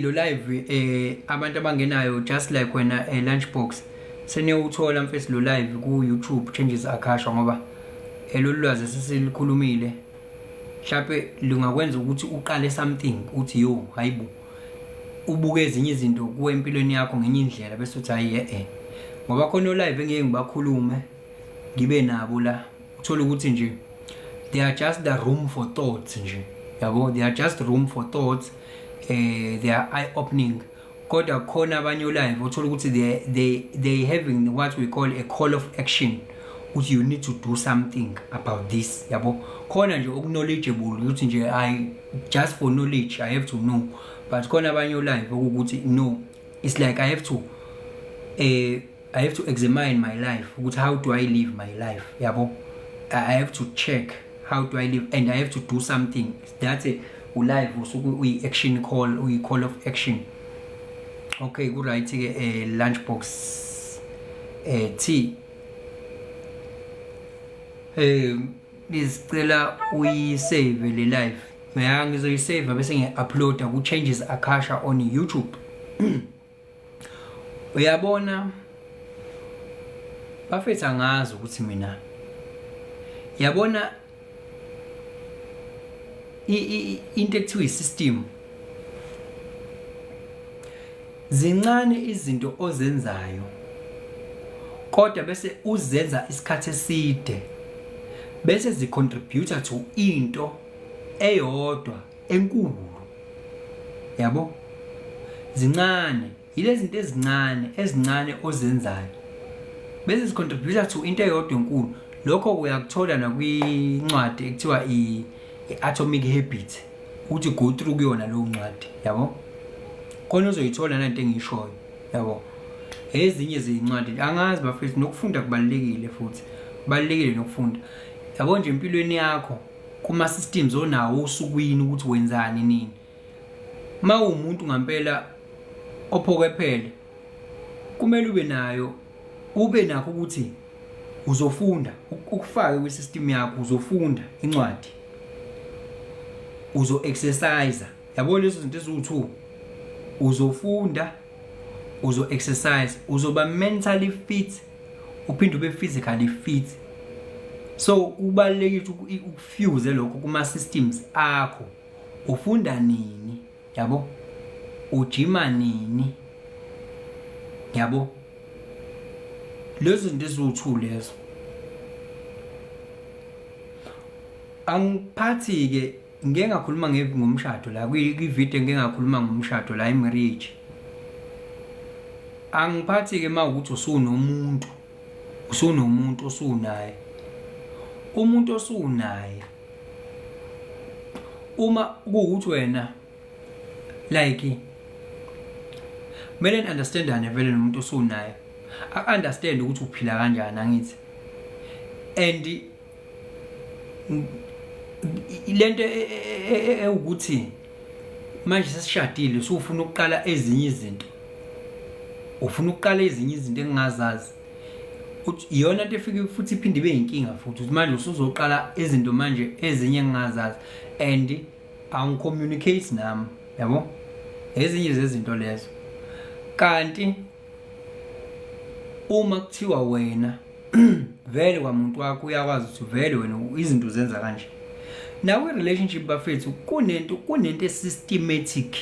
Speaker 1: Lo live abantu abangenayo just like wena Lunchbox seniyothola mfethu lo live ku YouTube Changes Akasha, ngoba lolwazi sesilikhulumile, mhlawumbe lungakwenza ukuthi uqale something uthi yo hayibo ubuke ezinye izinto kuwe empilweni yakho ngenye indlela bese uthi hayi ngoba khona live engeke ngibakhulume ngibe nabo la, uthola ukuthi nje they are just the room for thoughts nje, yabo, they are just room for thoughts. They are eye opening, kodwa khona abanye live uthola ukuthi they having what we call a call of action, ukuthi you need to do something about this, yabo. Khona nje knowledgeable ukuthi nje I just for knowledge I have to know, but khona abanye live ukuthi no, it's like I have to examine my life ukuthi how do I live my life, yabo. I have to check how do I live and I have to do something. That's a live usuku action call of action. Okay, good right ke Lunchbox T ngicela uyisave le live. Mina ngizoyisave bese ngiuploada ku Changes Akasha on YouTube. Uyabona bafethu, angazi ukuthi mina, yabona into ekuthiwa i-system. Zincane izinto ozenzayo kodwa bese uzenza isikhathi eside bese zicontributor to into eyodwa enkulu. Yabo? Zincane, yilezi zinto ezincane ozenzayo bese zicontributor to into eyodwa enkulu. Lokho uyakuthola nakwincwadi ekuthiwa i-Atomic Habits, uthi go through kuyona leyo ncwadi, yabo? Khona uzoyithola nanto engishoyo, yabo? Ezinye zezincwadi angazi bafethu, nokufunda kubalekile futhi kubalekile nokufunda, yabo? Nje empilweni yakho kuma systems onawo usukwini ukuthi wenzani nini. Umuntu ngampela ophokephele kumele ube nakho ukuthi uzofunda ukufaka kwi-system yakho, uzofunda incwadi, uzo-exercise. Yabo lezo zinto eziwu-2, uzofunda, uzo-exercise, uzoba mentally fit, uphinde ube physically fit. So kubalulekile ukufuse lokho kuma-systems akho. Ufunda nini, yabo? Ujima nini, yabo? Lezo zinto eziwu-2 lezo. Angiphathi ke ngeke ngakhuluma ngomshado la kwi-video, ngeke ngakhuluma ngomshado la i-marriage. Angiphathi ke mawukuthi usunomuntu osunaye. Umuntu osunaye uma kuwukuthi wena like kumele understandane vele nomuntu osunaye, understand ukuthi uphila kanjani angithi. And lento ukuthi manje sesishadile usufuna ukuqala ezinye izinto, engingazazi uthi iyona into efike futhi iphinde ibe inkinga futhi ukuthi manje usuzoqala izinto manje ezinye engingazazi and angicommunicate nami, yabo? Ezinye zezinto lezo. Kanti uma kuthiwa wena vele kwamuntu wakho uyakwazi ukuthi vele wena izinto zenza kanje. Nawe relationship bafethu kunento systematic.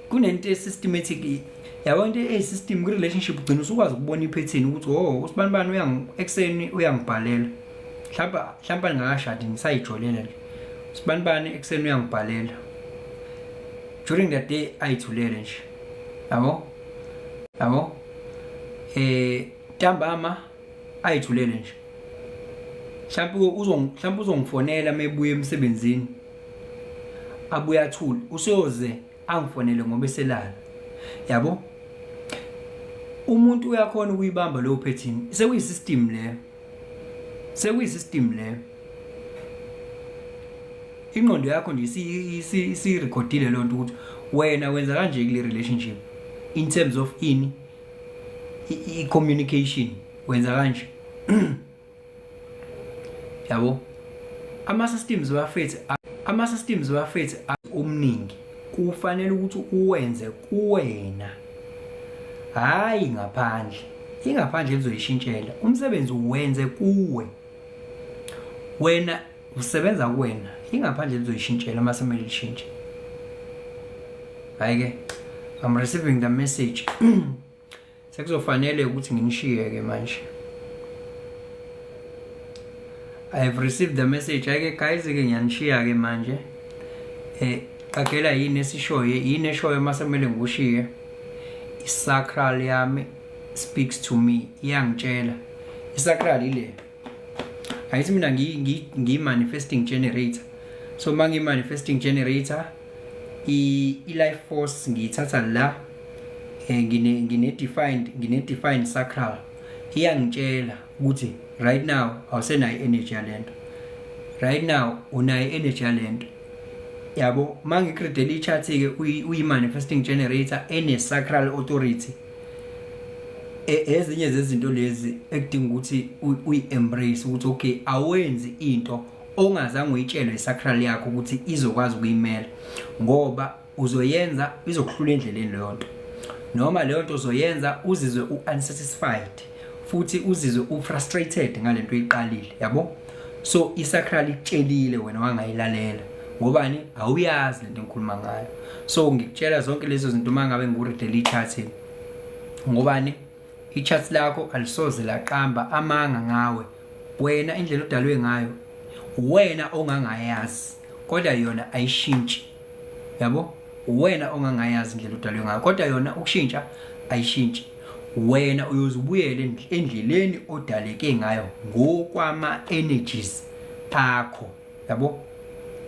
Speaker 1: Kunento systematic. Yabo into system ku relationship ugcina usukwazi ukubona ipattern ukuthi usibanibani ekseni uyangibhalela. Mhlawumbe ngakashadi ngisayijolela nje. Usibanibani ekseni uyangibhalela. During that day ayithulele nje. Yabo? Ntambama ayithulele nje. Mhlawumbe uzongifonela mebuye emsebenzini. Abuya athule, useyoze angifonele ngoba eselala. Yabo? Umuntu uyakhona ukuyibamba leyo pattern. Sekuyisystem leyo. Ingqondo yakho nje isirecordile lo nto ukuthi wena wenza kanje kule relationship in terms of communication wenza kanje. Yabo? Ama-systems bafethu omningi kufanele ukuthi uwenze kuwena, hayi ngaphandle. Ingaphandle lizoyishintshela. Umsebenzi uwenze kuwe, wena usebenza kuwena. Ingaphandle lizoyishintshela masemele lishintshe. Hayi ke I'm receiving the message. Sekuzofanele ukuthi nginishiye ke manje. I have received the message. Hayi ke guys, ke ngiyanishiya ke manje. Qagela yini eshoyo masemele ngikushiye. Isacral yami speaks to me, iyangitshela. Isacral ile ayithi mina ngi-manifesting generator. So mangi-manifesting generator, i-life force ngiyithatha la, ngine-defined sacral. Iyangitshela ukuthi right now awusenayo energy yalento. Right now unayo energy yalento. Yabo, mangicreate i-chart ke uyi-manifesting generator ene-sacral authority. Ezinye zezinto lezi ekudinga ukuthi uyi-embrace ukuthi okay, awenzi into ongazange uyitshelwe isacral yakho ukuthi izokwazi ukuyimela, ngoba uzoyenza izokuhlula endleleni leyo nto, noma leyo nto uzoyenza uzizwe unsatisfied futhi uzizwe ufrustrated ngalento oyiqalile, yabo? so isacral itshelile wena wangayilalela ngobani awuyazi lento engikhuluma ngayo. So ngikutshela zonke lezo zinto mangabe ngikuread le chart ngobani i-chart lakho alisoze laqamba amanga ngawe wena indlela odalwe ngayo wena ongangayazi kodwa yona ayishintshi yabo wena ongangayazi indlela odalwe ngayo kodwa yona ukushintsha ayishintshi wena uyozubuyela endleleni odaleke ngayo ngokwama energies akho yabo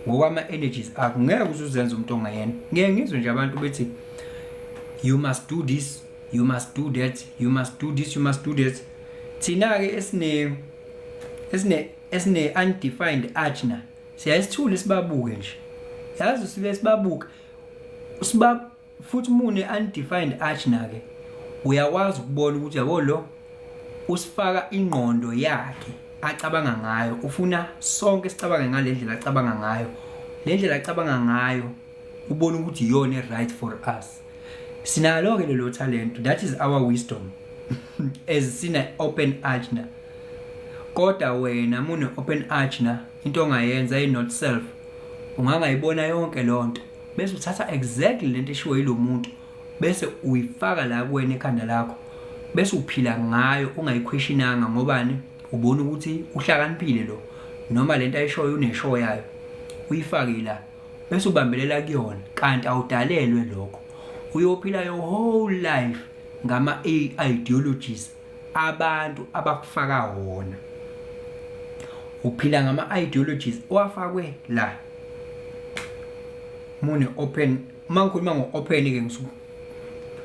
Speaker 1: ngokwama energies akho ngeke uzuzenza umuntu ongayena. Ngeke ngizwe nje abantu bethi you must do this, you must do that, you must do this, you must do that. Thina ke esine undefined ajna siyasithula sibabuke nje yazi sibe sibabuka futhi mune undefined ajna ke uyawazi ukubona ukuthi yabo lo usifaka ingqondo yakhe acabanga ngayo ufuna sonke sicabanga ngale ndlela acabanga ngayo le ndlela acabanga ngayo ubona ukuthi iyona right for us. Sinalo ke lelo talent, that is our wisdom as sina open ajna kodwa wena mune open ajna into ongayenza not self ungangayibona yonke lonto bese uthatha exactly lento eshiwo yilo muntu bese uyifaka la kuwena ekhanda lakho bese uphila ngayo ungayiquestionanga ngobani ubona ukuthi uhlakaniphile lo noma lento ayishoyo uneshow yayo uyifake la bese ubambelela kuyona kanti awudalelwe lokho uyophila your whole life ngama ideologies abantu abakufaka wona uphila ngama ideologies owafakwe la mune open mangikhuluma ngo-open ke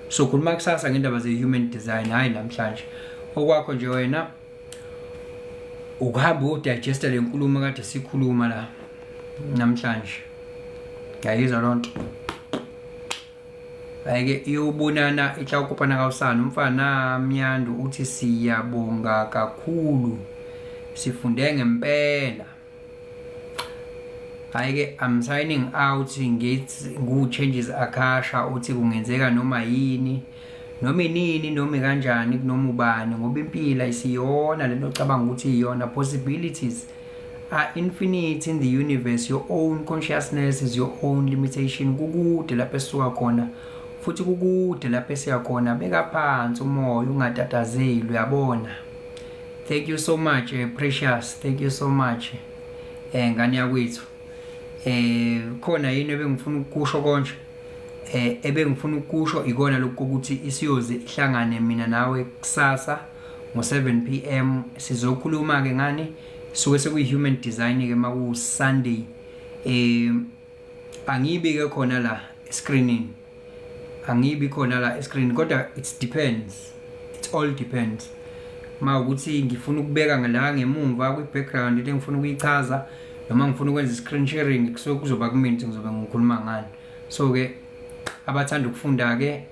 Speaker 1: so khuluma kusasa ngendaba ze-human design hayi namhlanje okwakho nje wena ukuhamba udigesta le nkulumo kade sikhuluma la namhlanje ngiyayizwa lonto ayike iyobonana ihlawukopana kawusana umfana Mnyandu uthi siyabonga kakhulu sifunde ngempela. Ayike I'm signing out ngithi ngu-changes Akasha uthi kungenzeka noma yini noma inini noma kanjani kunoma ubani ngoba impilo isiyona lento ocabanga ukuthi iyona. Possibilities are infinite in the universe. Your own consciousness is your own limitation. Kukude lapho esuka khona futhi kukude lapho esiya khona. Beka phansi umoya ungatatazeli uyabona. Thank you so much Precious, thank you so much ngani yakwethu. Khona yini ebengifuna ukusho konje ebengifuna ukusho ikona lokho ukuthi isiyoze ihlangane mina nawe kusasa ngo7 PM sizokhuluma ke ngani suke sekuyi-human design ke maku Sunday. Angibi ke khona la screening, angibi khona la screen kodwa it depends, it all depends. Mawukuthi ngifuna ukubeka ngala ngemumva kwi-background into engifuna ukuyichaza noma ngifuna ukwenza screen sharing kusuke kuzoba kumina ngizobe ngikhuluma ngani. So ke abathanda ukufunda ke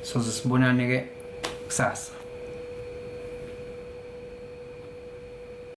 Speaker 1: sibonane ke kusasa.